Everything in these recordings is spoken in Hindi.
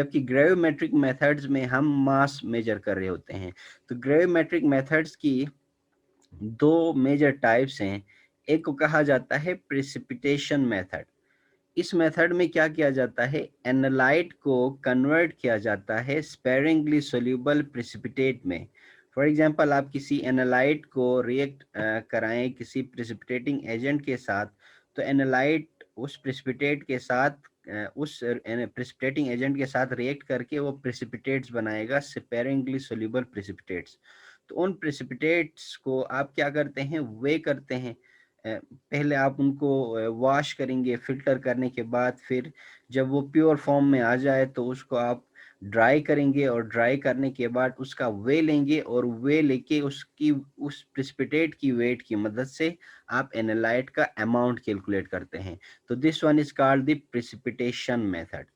जबकि ग्रेविमेट्रिक मेथड्स में हम मास मेजर कर रहे होते हैं। तो ग्रेविमेट्रिक मेथड्स की दो मेजर टाइप्स हैं। एक को कहा जाता है प्रेसिपिटेशन मेथड। इस मेथड में क्या किया जाता है, एनालाइट को कन्वर्ट किया जाता है स्पेरिंगली सोल्यूबल प्रेसिपिटेट में। फॉर एग्जांपल, आप किसी एनालाइट को रिएक्ट कराएं किसी प्रेसिपिटेटिंग एजेंट के साथ, तो एनालाइट उस प्रेसिपिटेट के साथ उस प्रेसिपिटेटिंग एजेंट के साथ रिएक्ट करके वो प्रेसिपिटेट्स बनाएगा, स्पेरिंगली सोल्यूबल प्रेसिपिटेट्स। तो उन प्रेसिपिटेट्स को आप क्या करते हैं, वे करते हैं। पहले आप उनको वॉश करेंगे फिल्टर करने के बाद, फिर जब वो प्योर फॉर्म में आ जाए तो उसको आप ड्राई करेंगे, और ड्राई करने के बाद उसका वे लेंगे, और वे लेके उसकी उस प्रेसिपिटेट की वेट की मदद से आप एनालाइट का अमाउंट कैलकुलेट करते हैं। तो this one is called the precipitation method.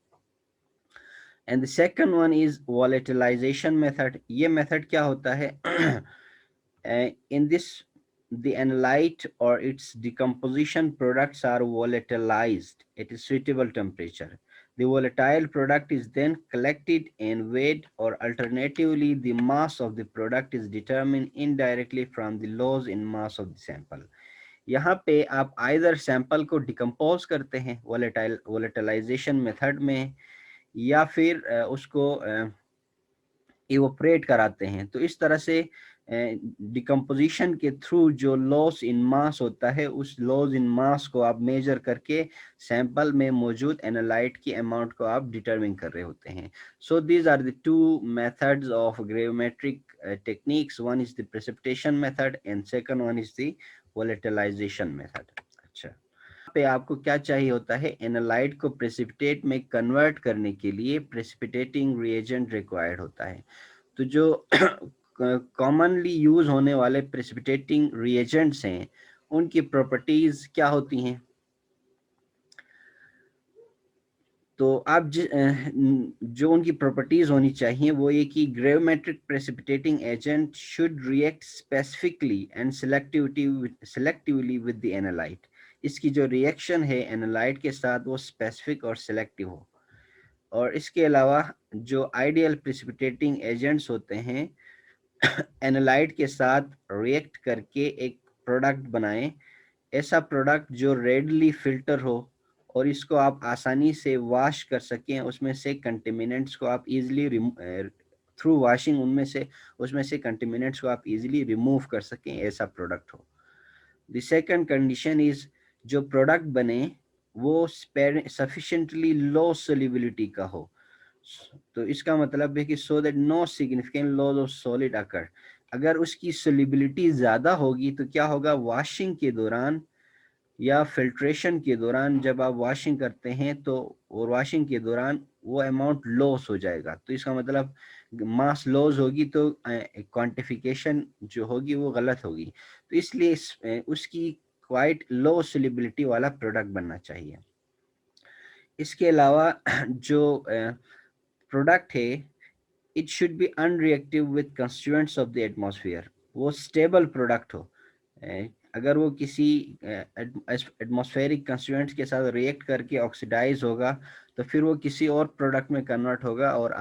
And the second one is volatilization method. ये मेथड क्या होता है, in this the analyte or its decomposition products are volatilized at a suitable temperature. The volatile product is then collected and weighed, or alternatively the mass of the product is determined indirectly from the loss in mass of the sample. यहाँ पे आप आइदर सैंपल को डिकम्पोज करते हैं वोलेटाइलाइजेशन मेथड में, या फिर उसको इवोपरेट कराते हैं। तो इस तरह से डिकम्पोजिशन के थ्रू जो लॉस इन मास होता है, उस लॉस इन मास को आप मेजर करके सैंपल में मौजूद एनालाइट की अमाउंट को आप डिटरमिन कर रहे होते हैं। So these are the two methods of gravimetric techniques. One is the precipitation method and second one is the volatilization method. अच्छा, पे आपको क्या चाहिए होता है, एनालाइट को प्रेसिपिटेट में कन्वर्ट करने के लिए प्रेसिपिटेटिंग रिएजेंट रिक्वायर्ड होता है। तो जो कॉमनली यूज होने वाले प्रेसिपिटेटिंग रिएजेंट्स हैं, उनकी प्रॉपर्टीज क्या होती हैं। तो आप जो उनकी प्रॉपर्टीज होनी चाहिए वो ये कि gravimetric precipitating agent should react specifically and selectively with the analyte. इसकी जो रिएक्शन है एनालाइट के साथ वो स्पेसिफिक और सेलेक्टिव हो। और इसके अलावा जो आइडियल प्रेसिपिटेटिंग एजेंट्स होते हैं एनालाइट के साथ रिएक्ट करके एक प्रोडक्ट बनाएं, ऐसा प्रोडक्ट जो रेडली फिल्टर हो और इसको आप आसानी से वॉश कर सकें, उसमें से कंटेमिनेंट्स को आप इजीली थ्रू वॉशिंग उसमें से कंटेमिनेंट्स को आप इजीली रिमूव कर सकें, ऐसा प्रोडक्ट हो। द सेकंड कंडीशन इज जो प्रोडक्ट बने वो सफिशिएंटली लो सोल्युबिलिटी का हो। तो इसका मतलब है कि so that no significant loss of solid occur. अगर उसकी सोल्युबिलिटी ज़्यादा होगी तो क्या होगा, वॉशिंग के दौरान या फिल्ट्रेशन के दौरान जब आप वॉशिंग करते हैं तो, और वॉशिंग के दौरान वो अमाउंट लॉस हो जाएगा। तो इसका मतलब मास लॉस होगी तो क्वांटिफिकेशन जो होगी वो गलत होगी। तो इसलिए उसकी क्वाइट लो सोल्युबिलिटी वाला प्रोडक्ट बनना चाहिए। इसके अलावा जो प्रोडक्ट है, it should be unreactive with constituents of the atmosphere. वो स्टेबल प्रोडक्ट हो। अगर वो किसी एटमॉस्फेरिक कंस्टिट्यूएंट्स के साथ रिएक्ट करके ऑक्सीडाइज होगा तो फिर वो किसी और प्रोडक्ट में कन्वर्ट होगा, और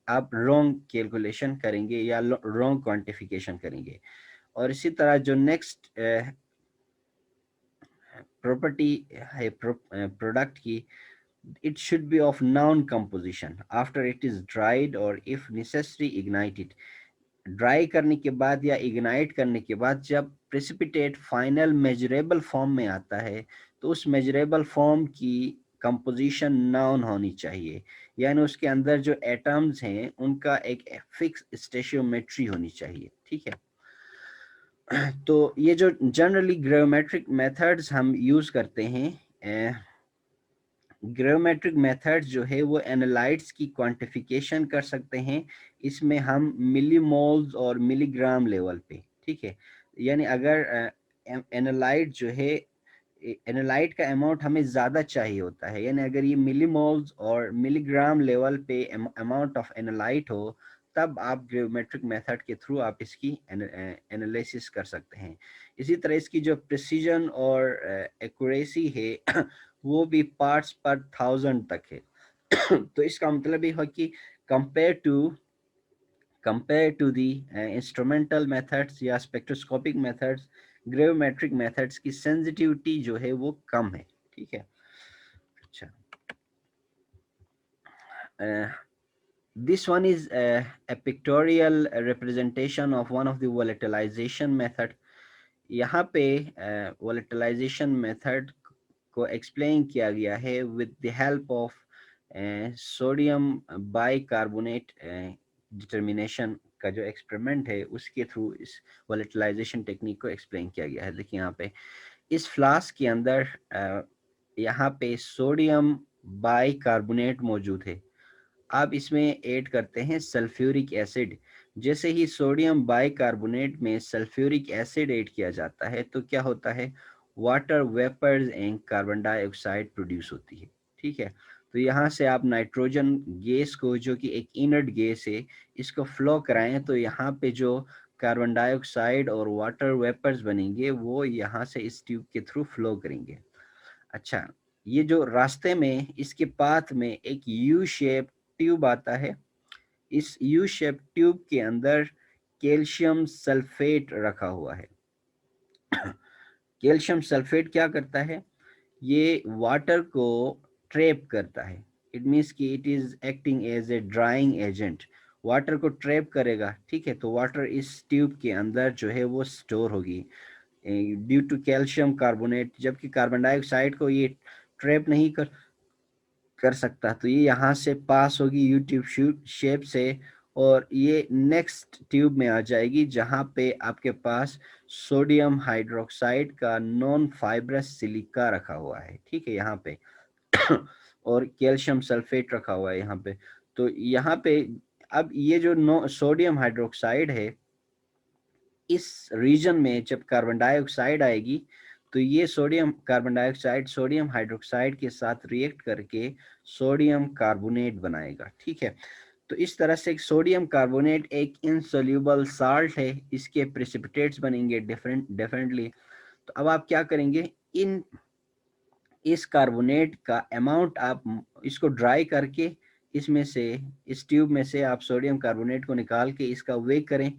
आप रॉन्ग कैलकुलेशन करेंगे या रॉन्ग क्वांटिफिकेशन करेंगे। और इसी तरह जो नेक्स्ट प्रॉपर्टी है प्रोडक्ट की, it should be of noun composition after it is dried or if necessary ignited. Dry करने के बाद या इग्नाइट करने के बाद जब प्रेसिपिटेट फाइनल मेजरेबल फॉर्म में आता है तो उस मेजरेबल फॉर्म की कंपोजिशन नाउन होनी चाहिए, यानी उसके अंदर जो एटम्स हैं उनका एक फिक्स स्टेशियोमेट्री होनी चाहिए। ठीक है, तो ये जो जनरली ग्रेविमेट्रिक मेथड्स हम यूज करते हैं, ग्रेविमेट्रिक मेथड्स जो है वो एनालाइट्स की क्वांटिफिकेशन कर सकते हैं। इसमें हम मिलीमोल्स और मिलीग्राम लेवल पे, ठीक है, यानी अगर एनालाइट जो है, एनालाइट का अमाउंट हमें ज़्यादा चाहिए होता है, यानी अगर ये मिलीमोल्स और मिलीग्राम लेवल पे अमाउंट ऑफ एनालाइट हो, तब आप ग्रेविमेट्रिक मेथड के थ्रू आप इसकी एनालिसिस कर सकते हैं। इसी तरह इसकी जो प्रिसीजन और एक्यूरेसी है वो भी पार्ट्स पर 1000 तक है। तो इसका मतलब ये है कि compare to compare to the instrumental methods या स्पेक्ट्रोस्कोपिक मेथड्स, ग्रेविमेट्रिक मेथड्स की सेंसिटिविटी जो है वो कम है। ठीक है। अच्छा, this one is a pictorial representation of one of the volatilization method. यहाँ पे volatilization method को explain किया गया है with the help of sodium bicarbonate determination का जो एक्सपेरिमेंट है उसके थ्रू इस वोलेटिलाइजेशन टेक्निक को एक्सप्लेन किया गया है। देखिए यहाँ पे इस फ्लास्क के अंदर यहाँ पे सोडियम बाइकार्बोनेट मौजूद है। आप इसमें ऐड करते हैं सल्फ्यूरिक एसिड। जैसे ही सोडियम बाइकार्बोनेट में सल्फ्यूरिक एसिड ऐड किया जाता है तो क्या होता है, water vapours and carbon dioxide produce होती है। ठीक है। तो यहाँ से आप नाइट्रोजन गैस को, जो कि एक इनर्ट गैस है, इसको फ्लो कराएं तो यहाँ पे जो कार्बन डाइऑक्साइड और वाटर वेपर्स बनेंगे वो यहाँ से इस ट्यूब के थ्रू फ्लो करेंगे। अच्छा, ये जो रास्ते में इसके पाथ में एक यू शेप ट्यूब आता है, इस यू शेप ट्यूब के अंदर कैल्शियम सल्फेट रखा हुआ है। कैल्शियम सल्फेट क्या करता है, ये वाटर को ट्रैप करता है। इट मीन्स कि it is acting as a drying agent, water को ट्रैप करेगा। ठीक है। तो वाटर इस ट्यूब के अंदर जो है वो स्टोर होगी ड्यू टू कैल्शियम कार्बोनेट, जबकि कार्बन डाइऑक्साइड को ये ट्रैप नहीं कर कर सकता। तो ये यहाँ से पास होगी यू ट्यूब शेप से और ये नेक्स्ट ट्यूब में आ जाएगी जहाँ पे आपके पास सोडियम हाइड्रोक्साइड का नॉन फाइब्रस सिलिका रखा हुआ है। ठीक है, यहाँ पे और कैल्शियम सल्फेट रखा हुआ है यहाँ पे। तो यहाँ पे अब ये जो नो सोडियम हाइड्रोक्साइड है, इस रीजन में जब कार्बन डाइऑक्साइड आएगी तो ये sodium carbon dioxide sodium hydroxide के साथ रिएक्ट करके सोडियम कार्बोनेट बनाएगा। ठीक है। तो इस तरह से सोडियम कार्बोनेट एक इनसोल्यूबल साल्ट है, इसके प्रेसिपिटेट्स बनेंगे डिफरेंटली। तो अब आप क्या करेंगे, इन इस कार्बोनेट का अमाउंट आप इसको ड्राई करके इसमें से, इस ट्यूब में से आप सोडियम कार्बोनेट को निकाल के इसका वे करें।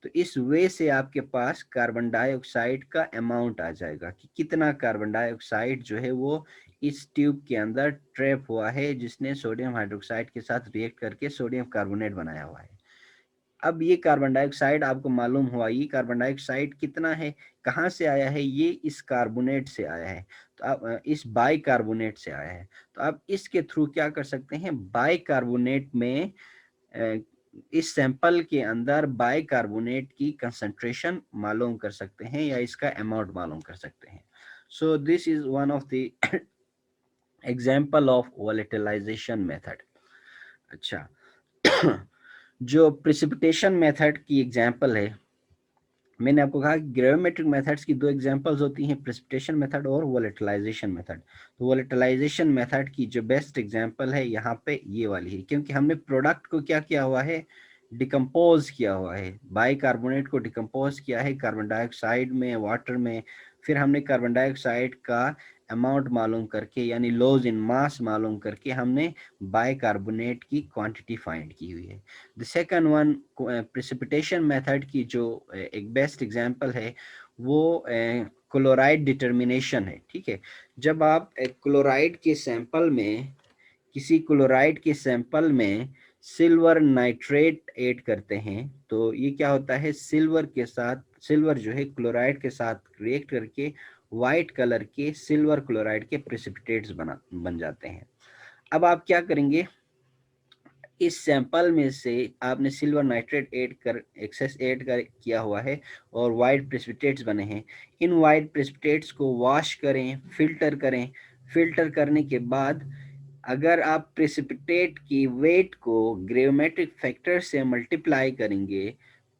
तो इस वे से आपके पास कार्बन डाइऑक्साइड का अमाउंट आ जाएगा कि कितना कार्बन डाइऑक्साइड जो है वो इस ट्यूब के अंदर ट्रैप हुआ है, जिसने सोडियम हाइड्रोक्साइड के साथ रिएक्ट करके सोडियम कार्बोनेट बनाया हुआ है। अब ये कार्बन डाइऑक्साइड आपको मालूम हुआ, ये कार्बन डाइऑक्साइड कितना है, कहाँ से आया है, ये इस कार्बोनेट से आया है। तो आप इस बाइकार्बोनेट से आया है। तो आप इसके थ्रू क्या कर सकते हैं, बाइकार्बोनेट में इस सैंपल के अंदर बाइकार्बोनेट की कंसंट्रेशन मालूम कर सकते हैं या इसका अमाउंट मालूम कर सकते हैं। सो this is one of the example of volatilisation method. अच्छा, जो प्रिसिपिटेशन मेथड की एग्जांपल है, मैंने आपको कहा कि ग्रेविमेट्रिक मेथड्स की दो एग्जांपल्स होती हैं, प्रेसिपिटेशन मेथड और वोलेटिलाइजेशन मेथड। तो वोलेटिलाइजेशन मेथड की जो बेस्ट एग्जांपल है यहाँ पे ये वाली है, क्योंकि हमने प्रोडक्ट को क्या किया हुआ है, डिकम्पोज किया हुआ है, बाइकार्बोनेट को डिकम्पोज किया है कार्बन डाइऑक्साइड में, वाटर में। फिर हमने कार्बन डाइऑक्साइड का अमाउंट मालूम करके, यानी लॉज इन मास मालूम करके, हमने बाइकार्बोनेट की क्वांटिटी फाइंड की हुई है। The second one, precipitation method की जो एक बेस्ट एग्जांपल है वो क्लोराइड डिटर्मिनेशन है। ठीक है। जब आप क्लोराइड के सैंपल में, किसी क्लोराइड के सैंपल में सिल्वर नाइट्रेट ऐड करते हैं तो ये क्या होता है, सिल्वर के साथ, सिल्वर जो है क्लोराइड के साथ रिएक्ट करके वाइट कलर के सिल्वर क्लोराइड के प्रेसिपिटेट्स बन जाते हैं। अब आप क्या करेंगे, इस सैंपल में से आपने सिल्वर नाइट्रेट ऐड कर, एक्सेस ऐड कर किया हुआ है और वाइट प्रेसिपिटेट्स बने हैं। इन वाइट प्रेसिपिटेट्स को वॉश करें, फिल्टर करें। फिल्टर करने के बाद अगर आप प्रेसिपिटेट की वेट को ग्रेविमेट्रिक फैक्टर से मल्टीप्लाई करेंगे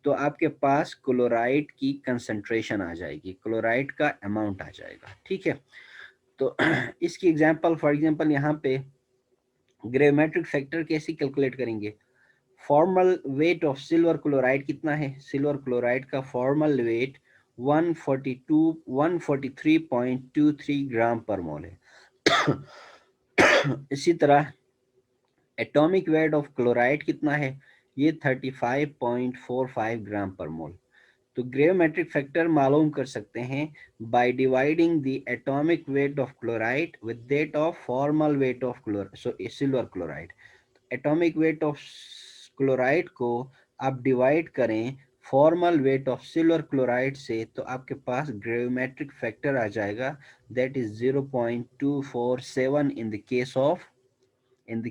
तो आपके पास क्लोराइड की कंसंट्रेशन आ जाएगी, क्लोराइड का अमाउंट आ जाएगा। ठीक है। तो इसकी एग्जांपल, फॉर एग्जांपल यहाँ पे ग्रेविमेट्रिक फैक्टर कैसे कैलकुलेट करेंगे, formal weight of silver chloride कितना है, सिल्वर क्लोराइड का फॉर्मल वेट 143.23 ग्राम पर मोल है। इसी तरह एटॉमिक वेट ऑफ क्लोराइड कितना है, ये 35.45 ग्राम पर मोल। तो ग्रेविमेट्रिक फैक्टर मालूम कर सकते हैं by dividing the atomic weight of chloride with that of formal weight of silver chloride. Atomic weight of chloride को आप डिवाइड करें formal weight of silver chloride से, तो आपके पास ग्रेविमेट्रिक फैक्टर आ जाएगा, that is 0.247 in the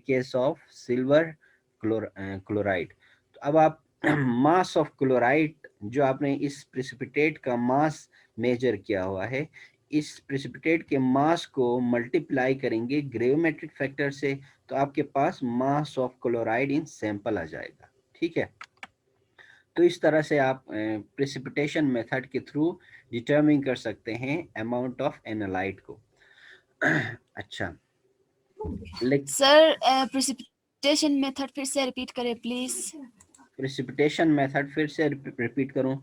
case of silver chloride. तो अब आप मास ऑफ क्लोराइड, जो आपने इस प्रेसिपिटेट का मास मेजर किया हुआ है, इस प्रेसिपिटेट के मास को मल्टीप्लाई करेंगे ग्रेविमेट्रिक फैक्टर से, तो आपके पास mass of chloride in sample आ जाएगा। ठीक है, तो इस तरह से आप प्रेसिपिटेशन मेथड के थ्रू डिटरमिन कर सकते हैं अमाउंट ऑफ एनालाइट को। अच्छा, लेकिन सर प्रेसिपिटेशन मेथड फिर से रिपीट करें प्लीज। प्रेसिपिटेशन मेथड फिर से रिपीट करूं।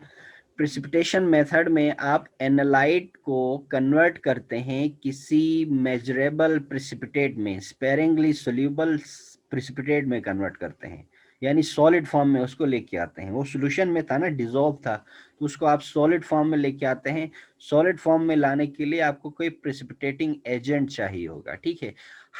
प्रेसिपिटेशन मेथड में आप एनालाइट को कन्वर्ट करते हैं किसी मेजरेबल प्रेसिपिटेट में, स्पेरिंगली सोल्यूबल प्रेसिपिटेट में कन्वर्ट करते हैं, यानी सॉलिड फॉर्म में उसको लेके आते हैं। वो सॉल्यूशन में था ना, डिसॉल्व था, तो उसको आप सॉलिड फॉर्म में लेके आते हैं। सॉलिड फॉर्म में लाने के लिए आपको कोई प्रेसिपिटेटिंग एजेंट चाहिए होगा। ठीक है,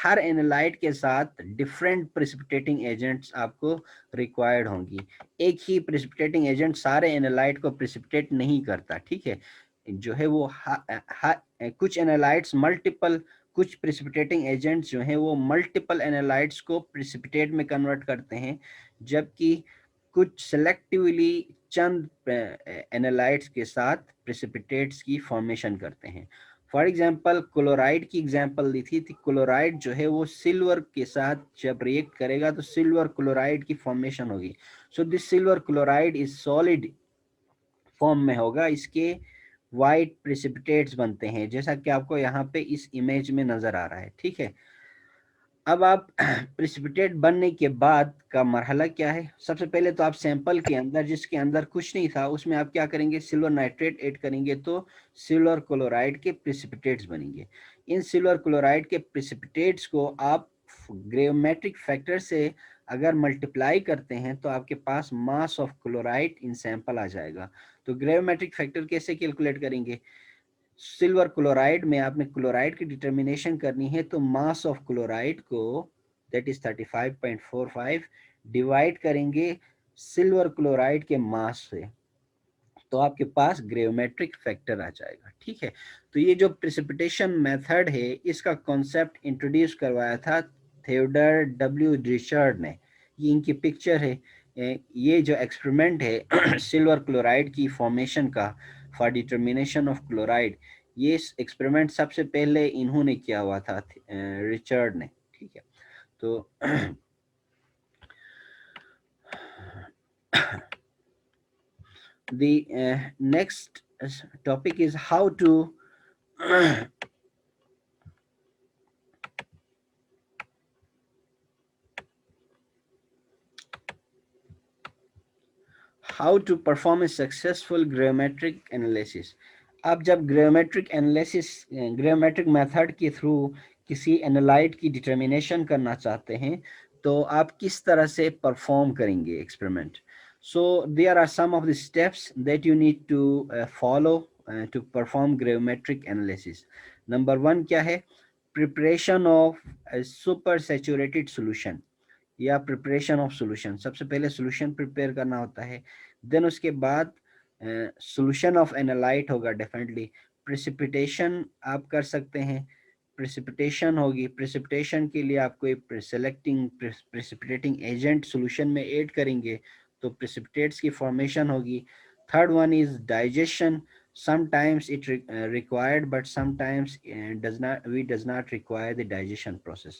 हर एनालाइट के साथ डिफरेंट प्रेसिपिटेटिंग एजेंट्स आपको रिक्वायर्ड होंगी। एक ही प्रेसिपिटेटिंग एजेंट सारे एनालाइट को प्रेसिपिटेट नहीं करता। ठीक है, जो है वो कुछ एनालाइट्स मल्टीपल, कुछ प्रेसिपिटेटिंग एजेंट्स जो हैं वो मल्टीपल एनालाइट्स को प्रेसिपिटेट में कन्वर्ट करते हैं, जबकि कुछ सेलेक्टिवली चंद एनालाइट्स के साथ प्रेसिपिटेट्स की फॉर्मेशन करते हैं। फॉर एग्जांपल क्लोराइड की एग्जांपल दी थी, क्लोराइड जो है वो सिल्वर के साथ जब रिएक्ट करेगा तो सिल्वर क्लोराइड की फॉर्मेशन होगी। So this silver chloride is solid form में होगा, इसके वाइट प्रेसिपिटेट्स बनते हैं, जैसा कि आपको यहाँ पे इस इमेज में नजर आ रहा है। ठीक है, अब आप प्रेसिपिटेट बनने के बाद का मरहला क्या है, सबसे पहले तो आप सैंपल के अंदर, जिसके अंदर कुछ नहीं था, उसमें आप क्या करेंगे, सिल्वर नाइट्रेट ऐड करेंगे, तो सिल्वर क्लोराइड के प्रेसिपिटेट्स बनेंगे। इन सिल्वर क्लोराइड के प्रेसिपिटेट्स को आप ग्रेविमेट्रिक फैक्टर से अगर मल्टीप्लाई करते हैं तो आपके पास mass of chloride in sample आ जाएगा। तो ग्रेविमेट्रिक फैक्टर कैसे कैलकुलेट करेंगे, सिल्वर क्लोराइड में आपने क्लोराइड की डिटर्मिनेशन करनी है, तो मास ऑफ क्लोराइड को दैट इज 35.45 डिवाइड करेंगे सिल्वर क्लोराइड के मास से, तो आपके पास ग्रेविमेट्रिक फैक्टर आ जाएगा। ठीक है, तो ये जो प्रेसिपिटेशन मेथड है, इसका कॉन्सेप्ट इंट्रोड्यूस करवाया था थियोडर डब्ल्यू रिचर्ड ने। ये इनकी पिक्चर है। ये जो एक्सपेरिमेंट है सिल्वर क्लोराइड की फॉर्मेशन का फॉर डिटर्मिनेशन ऑफ क्लोराइड, ये एक्सपेरिमेंट सबसे पहले इन्होंने किया हुआ था, रिचर्ड ने। ठीक है, तो the next topic is how to how to perform a successful gravimetric analysis। आप जब ग्रामेट्रिक एनालिसिस, ग्रामेट्रिक मेथड के थ्रू किसी एनालाइट की डिटर्मिनेशन करना चाहते हैं, तो आप किस तरह से परफॉर्म करेंगे experiment. So there are some of the steps that you need to follow to perform gravimetric analysis. Number one क्या है, preparation of super saturated solution या प्रिपरेशन ऑफ सॉल्यूशन। सबसे पहले सॉल्यूशन प्रिपेयर करना होता है, देन उसके बाद सॉल्यूशन ऑफ एनालाइट होगा डेफिनेटली। प्रेसिपिटेशन आप कर सकते हैं, प्रेसिपिटेशन होगी, प्रेसिपिटेशन के लिए आप कोई सेलेक्टिंग प्रेसिपिटेटिंग एजेंट सॉल्यूशन में ऐड करेंगे तो प्रेसिपिटेट्स की फॉर्मेशन होगी। Third one is digestion, sometimes it required but sometimes does not require the digestion process।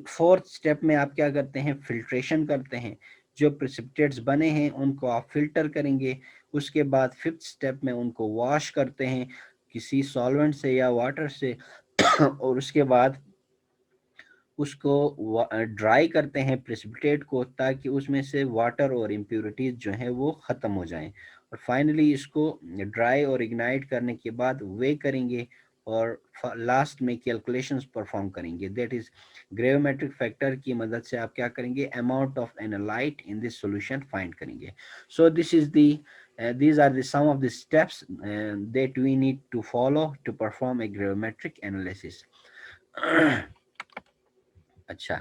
Fourth step में आप क्या करते हैं, फिल्ट्रेशन करते हैं, जो प्रेसिपिटेट्स बने हैं उनको आप फिल्टर करेंगे। उसके बाद फिफ्थ स्टेप में उनको वॉश करते हैं किसी सॉल्वेंट से या वाटर से और उसके बाद उसको ड्राई करते हैं प्रेसिपिटेट को, ताकि उसमें से वाटर और इम्प्योरिटीज जो हैं वो ख़त्म हो जाएं। और फाइनली इसको ड्राई और इग्नाइट करने के बाद वे करेंगे, और लास्ट में कैलकुलेशंस परफॉर्म करेंगे। दैट इज ग्रेविमेट्रिक फैक्टर की मदद से आप क्या करेंगे, amount of analyte in this solution find करेंगे। So this is the these are the some of the steps that we need to follow to perform a gravimetric analysis. अच्छा,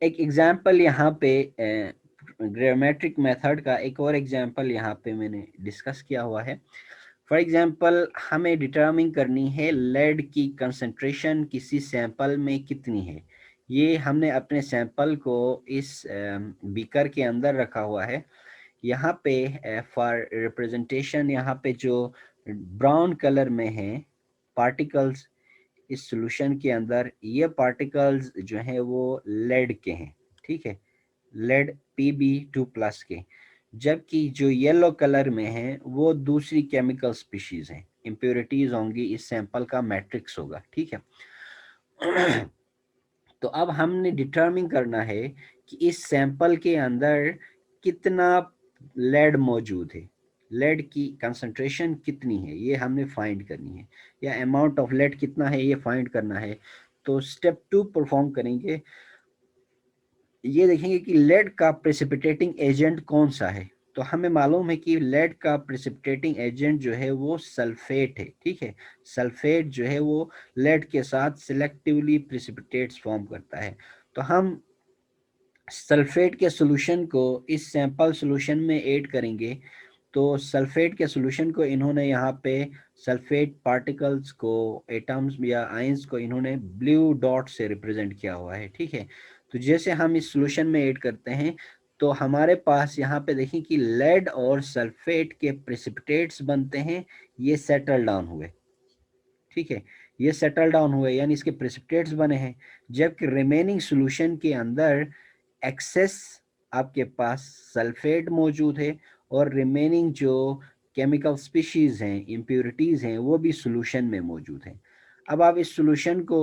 एक एग्जांपल यहाँ पे ग्रामेट्रिक मेथड का एक और एग्जांपल यहाँ पे मैंने डिस्कस किया हुआ है। फॉर एग्जांपल हमें डिटरमिन करनी है लेड की कंसंट्रेशन किसी सैंपल में कितनी है। ये हमने अपने सैंपल को इस बीकर के अंदर रखा हुआ है। यहाँ पे फॉर रिप्रेजेंटेशन यहाँ पे जो ब्राउन कलर में है पार्टिकल्स इस सॉल्यूशन के अंदर, ये पार्टिकल्स जो हैं वो लेड के हैं, ठीक है, लेड Pb2+ के। जबकि जो येलो कलर में है वो दूसरी केमिकल स्पीशीज हैं, इम्प्योरिटीज होंगी, इस सैंपल का मैट्रिक्स होगा, ठीक है। तो अब हमने डिटरमिन करना है कि इस सैंपल के अंदर कितना लेड मौजूद है, लेड की कंसंट्रेशन कितनी है ये हमने फाइंड करनी है, या अमाउंट ऑफ लेड कितना है ये फाइंड करना है। तो स्टेप 2 परफॉर्म करेंगे। ये देखेंगे कि लेड का प्रेसिपिटेटिंग एजेंट कौन सा है। तो हमें मालूम है कि लेड का प्रेसिपिटेटिंग एजेंट जो है वो सल्फेट है, ठीक है। सल्फेट जो है वो लेड के साथ सिलेक्टिवली प्रेसिपिटेट्स फॉर्म करता है। तो हम सल्फेट के सॉल्यूशन को इस सैंपल सॉल्यूशन में ऐड करेंगे। तो सल्फेट के सॉल्यूशन को इन्होंने यहाँ पे सल्फेट पार्टिकल्स को, एटम्स या आयंस को इन्होंने ब्लू डॉट से रिप्रेजेंट किया हुआ है, ठीक है। तो जैसे हम इस सॉल्यूशन में ऐड करते हैं तो हमारे पास यहाँ पे देखें कि लेड और सल्फेट के प्रेसिपिटेट्स बनते हैं, ये सेटल डाउन हुए, ठीक है, ये सेटल डाउन हुए यानी इसके प्रेसिपिटेट्स बने हैं। जबकि रिमेनिंग सॉल्यूशन के अंदर एक्सेस आपके पास सल्फेट मौजूद है और रिमेनिंग जो केमिकल स्पीशीज हैं, इम्प्योरिटीज हैं, वो भी सॉल्यूशन में मौजूद हैं। अब आप इस सॉल्यूशन को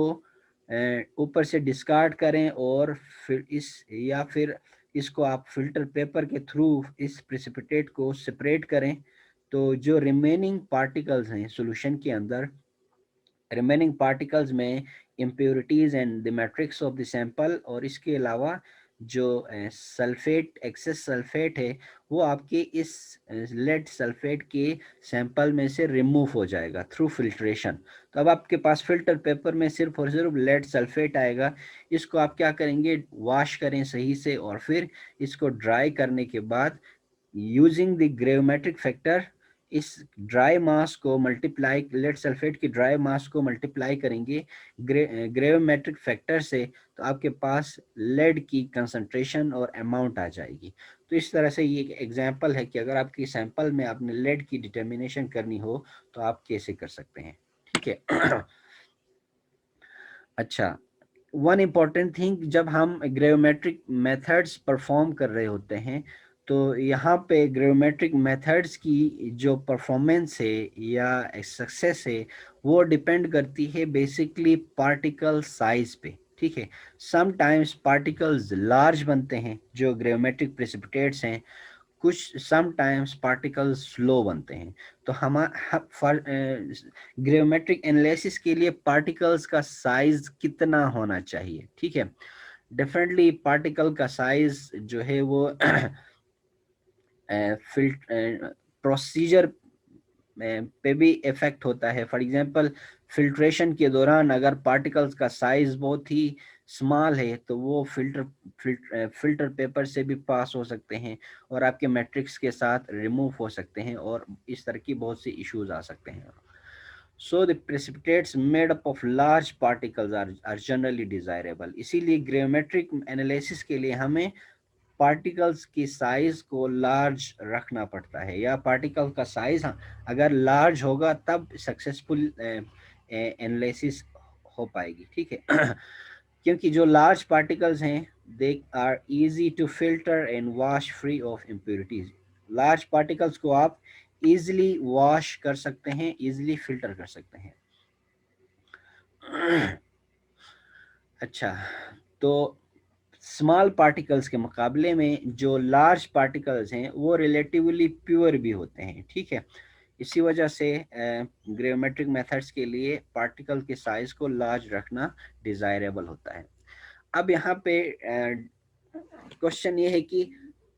ऊपर से डिस्कार्ड करें और फिर इसको आप फिल्टर पेपर के थ्रू इस प्रेसिपिटेट को सेपरेट करें। तो जो रिमेनिंग पार्टिकल्स हैं सॉल्यूशन के अंदर, रिमेनिंग पार्टिकल्स में impurities and the matrix of the sample, और इसके अलावा जो सल्फेट, एक्सेस सल्फेट है, वो आपके इस लेड सल्फेट के सैंपल में से रिमूव हो जाएगा थ्रू फिल्ट्रेशन। तो अब आपके पास फिल्टर पेपर में सिर्फ और सिर्फ लेड सल्फेट आएगा। इसको आप क्या करेंगे, वॉश करें सही से और फिर इसको ड्राई करने के बाद यूजिंग द ग्रेविमेट्रिक फैक्टर इस ड्राई मास को मल्टीप्लाई, लेड सल्फेट की ड्राई मास को मल्टीप्लाई करेंगे ग्रेविमेट्रिक फैक्टर से, तो आपके पास लेड की कंसंट्रेशन और अमाउंट आ जाएगी। तो इस तरह से ये एक एग्जांपल है कि अगर आपकी सैंपल में आपने लेड की डिटर्मिनेशन करनी हो तो आप कैसे कर सकते हैं, ठीक है। अच्छा, वन इम्पॉर्टेंट थिंग, जब हम ग्रेविमेट्रिक मेथड्स परफॉर्म कर रहे होते हैं तो यहाँ पे ग्रेविमेट्रिक मेथड्स की जो परफॉर्मेंस है या सक्सेस है वो डिपेंड करती है बेसिकली पार्टिकल साइज पे, ठीक है। समटाइम्स पार्टिकल्स लार्ज बनते हैं जो ग्रेविमेट्रिक प्रेसिपिटेट्स हैं, कुछ समटाइम्स पार्टिकल्स स्लो बनते हैं। तो हम ग्रेविमेट्रिक एनालिसिस के लिए पार्टिकल्स का साइज कितना होना चाहिए, ठीक है। डेफिनेटली पार्टिकल का साइज जो है वो प्रोसीजर पे भी इफेक्ट होता है। फॉर एग्जांपल फिल्ट्रेशन के दौरान अगर पार्टिकल्स का साइज बहुत ही स्मॉल है तो वो फिल्टर पेपर से भी पास हो सकते हैं और आपके मैट्रिक्स के साथ रिमूव हो सकते हैं और इस तरह की बहुत सी इश्यूज आ सकते हैं। So the precipitates made up of large particles are generally desirable. इसीलिए ग्रेविमेट्रिक एनालिसिस के लिए हमें पार्टिकल्स की साइज को लार्ज रखना पड़ता है, या पार्टिकल का साइज, हाँ, अगर लार्ज होगा तब सक्सेसफुल एनालिसिस हो पाएगी, ठीक है। क्योंकि जो लार्ज पार्टिकल्स हैं they are easy to filter and wash free of impurities. Large particles को आप इजीली वॉश कर सकते हैं, इजीली फिल्टर कर सकते हैं। अच्छा, तो स्मॉल पार्टिकल्स के मुकाबले में जो लार्ज पार्टिकल्स हैं वो रिलेटिवली प्योर भी होते हैं, ठीक है। इसी वजह से ग्रेविमेट्रिक मेथड्स के लिए पार्टिकल के साइज को लार्ज रखना डिजायरेबल होता है। अब यहाँ पे क्वेश्चन ये है कि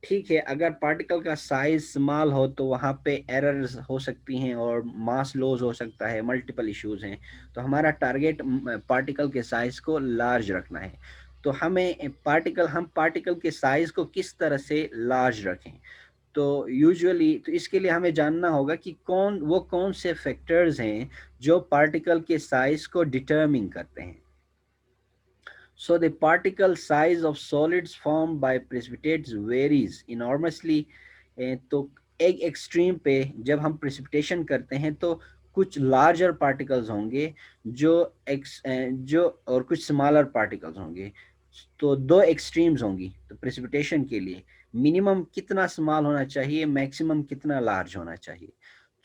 ठीक है, अगर पार्टिकल का साइज स्मॉल हो तो वहाँ पे एरर्स हो सकती हैं और मास लॉस हो सकता है, मल्टीपल इश्यूज हैं। तो हमारा टारगेट पार्टिकल के साइज को लार्ज रखना है। तो हम पार्टिकल के साइज को किस तरह से लार्ज रखें? तो यूजुअली तो इसके लिए हमें जानना होगा कि कौन से फैक्टर्स हैं जो पार्टिकल के साइज को डिटरमिन करते हैं। So the particle size of solids formed by precipitates varies enormously. तो एक एक्सट्रीम पे जब हम प्रेसिपिटेशन करते हैं तो कुछ लार्जर पार्टिकल्स होंगे जो और कुछ स्मॉलर पार्टिकल्स होंगे। तो दो एक्सट्रीम्स होंगी तो प्रेसिपिटेशन के लिए मिनिमम कितना स्मॉल होना चाहिए, मैक्सिमम कितना लार्ज होना चाहिए।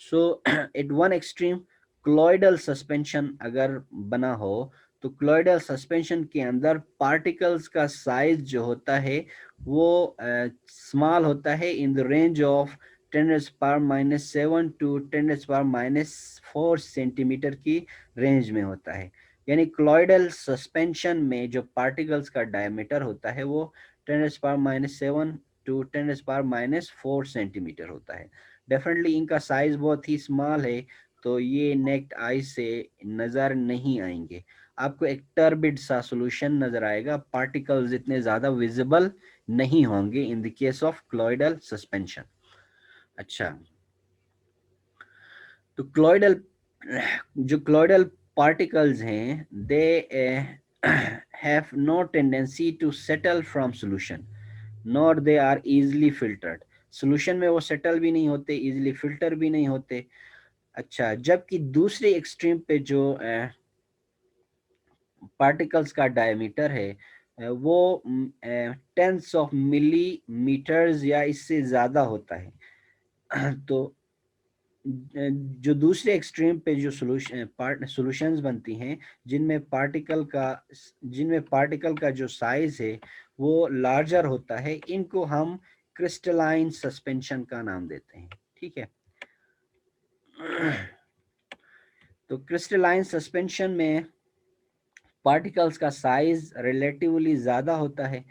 सो एट वन एक्सट्रीम क्लॉइडल सस्पेंशन अगर बना हो तो क्लॉइडल सस्पेंशन के अंदर पार्टिकल्स का साइज जो होता है वो स्मॉल होता है in the range of 10⁻⁷ to 10⁻⁴ centimetre की रेंज में होता है। यानी क्लॉइडल सस्पेंशन में जो पार्टिकल्स का डायमीटर होता है वो 10⁻⁷ टू 10⁻⁴ सेंटीमीटर होता है। डेफिनेटली इनका साइज बहुत ही स्मॉल है, तो ये नेक्ड आई से नजर नहीं आएंगे। आपको एक टर्बिड सा सॉल्यूशन नजर आएगा, पार्टिकल्स इतने ज्यादा विजिबल नहीं होंगे in the case of colloidal suspension. अच्छा, तो क्लॉइडल पार्टिकल्स हैं, they have no tendency to settle from solution nor they are easily filtered. Solution में वो सेटल भी नहीं होते, इजीली फिल्टर भी नहीं होते। अच्छा, जबकि दूसरे एक्सट्रीम पे जो पार्टिकल्स का डायमीटर है वो टेंस ऑफ मिलीमीटर्स या इससे ज़्यादा होता है। तो जो दूसरे एक्सट्रीम पे जो सॉल्यूशंस बनती हैं जिनमें पार्टिकल का जो साइज है वो लार्जर होता है, इनको हम क्रिस्टलाइन सस्पेंशन का नाम देते हैं। ठीक है। तो क्रिस्टलाइन सस्पेंशन में पार्टिकल्स का साइज रिलेटिवली ज़्यादा होता है।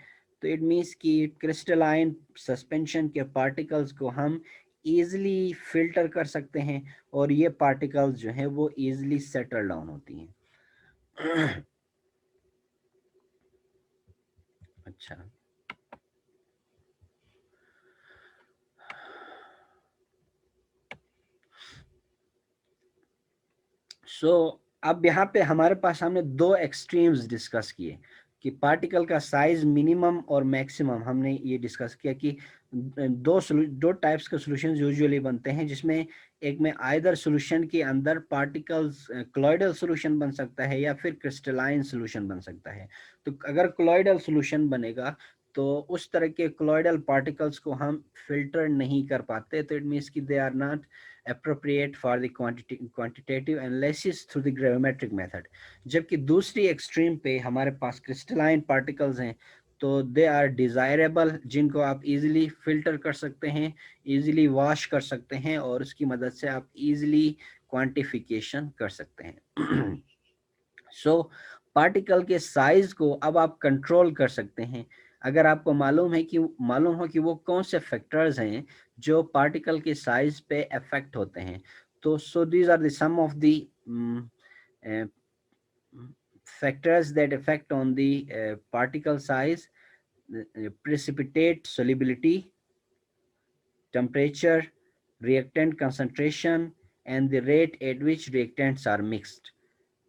तो इट मीन्स कि क्रिस्टलाइन सस्पेंशन के पार्टिकल्स को हम इजीली फिल्टर कर सकते हैं और ये पार्टिकल्स जो हैं वो इजीली सेटल डाउन होती हैं। अच्छा, अब यहाँ पे हमारे पास हमने दो एक्सट्रीम्स डिस्कस किए कि पार्टिकल का साइज मिनिमम और मैक्सिमम। हमने ये डिस्कस किया कि दो टाइप्स के सॉल्यूशंस यूजुअली बनते हैं, जिसमें एक में आइदर सॉल्यूशन के अंदर पार्टिकल्स क्लॉइडल सॉल्यूशन बन सकता है या फिर क्रिस्टलाइन सॉल्यूशन बन सकता है। तो अगर क्लॉइडल सॉल्यूशन बनेगा तो उस तरह के क्लॉइडल पार्टिकल्स को हम फिल्टर नहीं कर पाते, तो इट मीन्स कि they are not appropriate for the quantitative analysis through the gravimetric method। जबकि दूसरी एक्सट्रीम पे हमारे पास क्रिस्टलाइन पार्टिकल्स हैं, तो दे आर डिजायरेबल, जिनको आप इजीली फिल्टर कर सकते हैं, इजीली वॉश कर सकते हैं और उसकी मदद से आप इजीली क्वांटिफिकेशन कर सकते हैं। सो पार्टिकल के साइज को अब आप कंट्रोल कर सकते हैं अगर आपको मालूम हो कि वो कौन से फैक्टर्स हैं जो पार्टिकल के साइज पे अफेक्ट होते हैं। तो so these are the some of the factors that affect on the particle size: precipitate solubility, temperature, reactant concentration, and the rate at which reactants are mixed।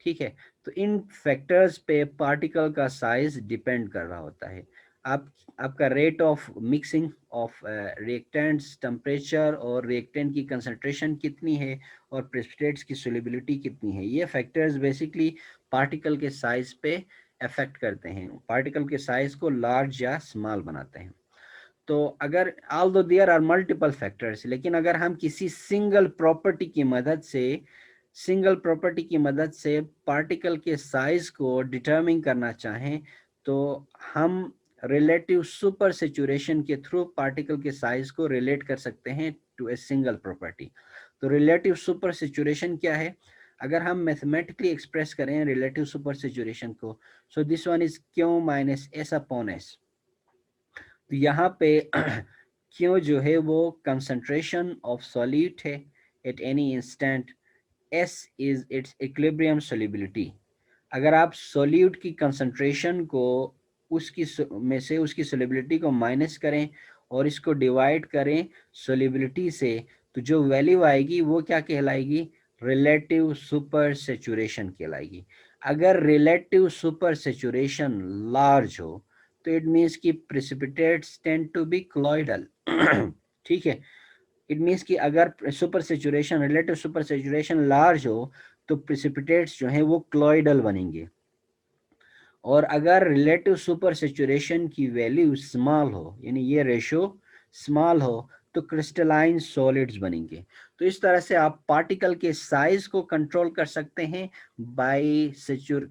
ठीक है। तो इन फैक्टर्स पे पार्टिकल का साइज डिपेंड कर रहा होता है। आप आपका rate of mixing of reactants, temperature और रिएक्टेंट की कंसंट्रेशन कितनी है और प्रेसिपिटेट्स की सोल्युबिलिटी कितनी है, ये फैक्टर्स बेसिकली पार्टिकल के साइज पे अफेक्ट करते हैं, पार्टिकल के साइज को लार्ज या स्मॉल बनाते हैं। तो अगर although there are multiple factors, लेकिन अगर हम किसी सिंगल प्रॉपर्टी की मदद से पार्टिकल के साइज को डिटरमिन करना चाहें तो हम रिलेटिव सुपर सेचुरेशन के थ्रू पार्टिकल के साइज को रिलेट कर सकते हैं टू ए सिंगल प्रॉपर्टी। तो रिलेटिव सुपर सेचुरेशन क्या है? अगर हम मैथमेटिकली एक्सप्रेस करें रिलेटिव सुपर सेचुरेशन को, so this one is Q minus S upon S. तो यहाँ पे क्यू जो है वो कंसंट्रेशन ऑफ सॉल्यूट है at any instant, S is it's equilibrium solubility. अगर आप सोल्यूट की कंसंट्रेशन को में से उसकी सोल्यूबिलिटी को माइनस करें और इसको डिवाइड करें सोल्यूबिलिटी से, तो जो वैल्यू आएगी वो क्या कहलाएगी? रिलेटिव सुपर सेचुरेशन कहलाएगी। अगर रिलेटिव सुपर सेचुरेशन लार्ज हो तो इट मीन्स कि प्रेसिपिटेट्स टेंड टू बी क्लॉइडल। ठीक है, इट मीन्स कि अगर super saturation relative super saturation large हो तो प्रेसिपिटेट्स जो हैं वो क्लॉइडल बनेंगे। और अगर रिलेटिव सुपर सेचुरेशन की वैल्यू स्मॉल हो, यानी ये रेशो स्मॉल हो, तो क्रिस्टलाइन सॉलिड्स बनेंगे। तो इस तरह से आप पार्टिकल के साइज को कंट्रोल कर सकते हैं by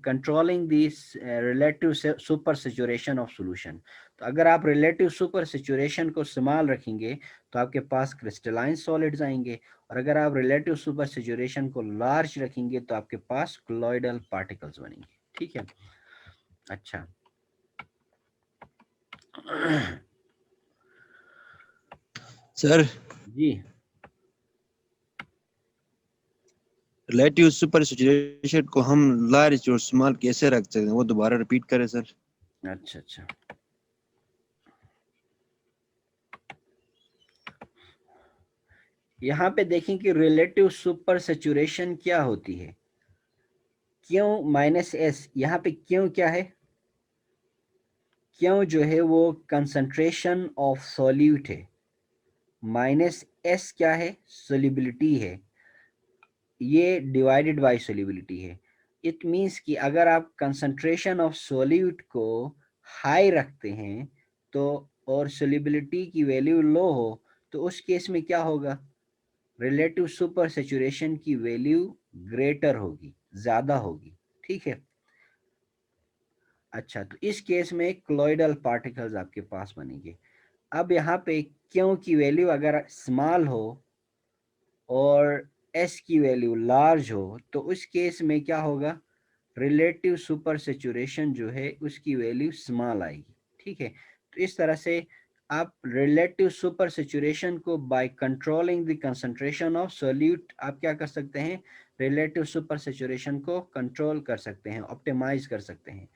controlling this relative super saturation of solution. तो अगर आप रिलेटिव सुपर सेचुरेशन को स्मॉल रखेंगे तो आपके पास क्रिस्टलाइन सॉलिड्स आएंगे, और अगर आप रिलेटिव सुपर सेचुरेशन को लार्ज रखेंगे तो आपके पास क्लॉइडल पार्टिकल्स बनेंगे। ठीक है, अच्छा। सर जी, रिलेटिव सुपर सिचुएशन को हम लार्ज और स्मॉल कैसे रख सकते हैं, वो दोबारा रिपीट करें सर। अच्छा अच्छा। यहाँ पे देखें कि रिलेटिव सुपर सेचुरेशन क्या होती है। क्यों माइनस एस, यहाँ पे क्यों क्या है? क्यों जो है वो कंसंट्रेशन ऑफ सॉल्यूट है, माइनस एस क्या है? सोल्यूबिलिटी है, ये डिवाइडेड बाय सोल्यूबिलिटी है। इट मीन्स कि अगर आप कंसंट्रेशन ऑफ सॉल्यूट को हाई रखते हैं तो और सोल्यूबिलिटी की वैल्यू लो हो तो उस केस में क्या होगा? रिलेटिव सुपर सेचुरेशन की वैल्यू ग्रेटर होगी, ज्यादा होगी। ठीक है, अच्छा। तो इस केस में क्लॉइडल पार्टिकल्स आपके पास बनेंगे। अब यहाँ पे क्यों की वैल्यू अगर स्मॉल हो और एस की वैल्यू लार्ज हो तो उस केस में क्या होगा? रिलेटिव सुपर सेचुरेशन जो है उसकी वैल्यू स्मॉल आएगी। ठीक है, तो इस तरह से आप रिलेटिव सुपर सेचुरेशन को by controlling the concentration of solute आप क्या कर सकते हैं? रिलेटिव सुपर सेचुरेशन को कंट्रोल कर सकते हैं, ऑप्टिमाइज कर सकते हैं।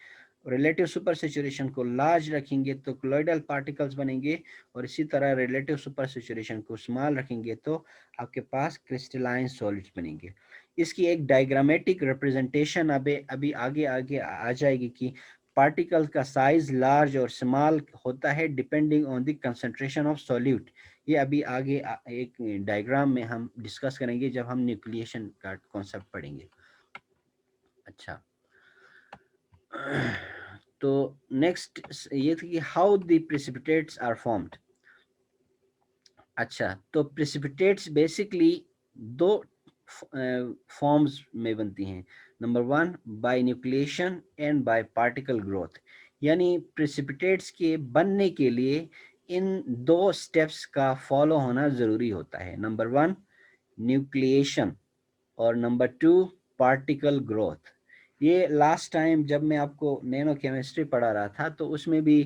रिलेटिव सुपर सेचुरेशन को लार्ज रखेंगे तो क्लोइडल पार्टिकल्स बनेंगे, और इसी तरह रिलेटिव सुपर सेचुरेशन को स्मॉल रखेंगे तो आपके पास क्रिस्टलाइन सॉलिड्स बनेंगे। इसकी एक डायग्रामेटिक रिप्रेजेंटेशन अभी अभी आगे आगे आ जाएगी कि पार्टिकल का साइज लार्ज और स्मॉल होता है depending on the concentration of solute. ये अभी आगे एक डायग्राम में हम डिस्कस करेंगे जब हम न्यूक्लिएशन का कॉन्सेप्ट पढ़ेंगे। अच्छा, तो नेक्स्ट ये थी कि how the precipitates are formed. अच्छा, तो प्रेसिपिटेट्स बेसिकली दो फॉर्म्स में बनती हैं। Number one, by nucleation and by particle growth. यानी प्रेसिपिटेट्स के बनने के लिए इन दो स्टेप्स का फॉलो होना ज़रूरी होता है। नंबर वन, न्यूक्लिएशन, और नंबर टू, पार्टिकल ग्रोथ। ये लास्ट टाइम जब मैं आपको नैनो केमिस्ट्री पढ़ा रहा था तो उसमें भी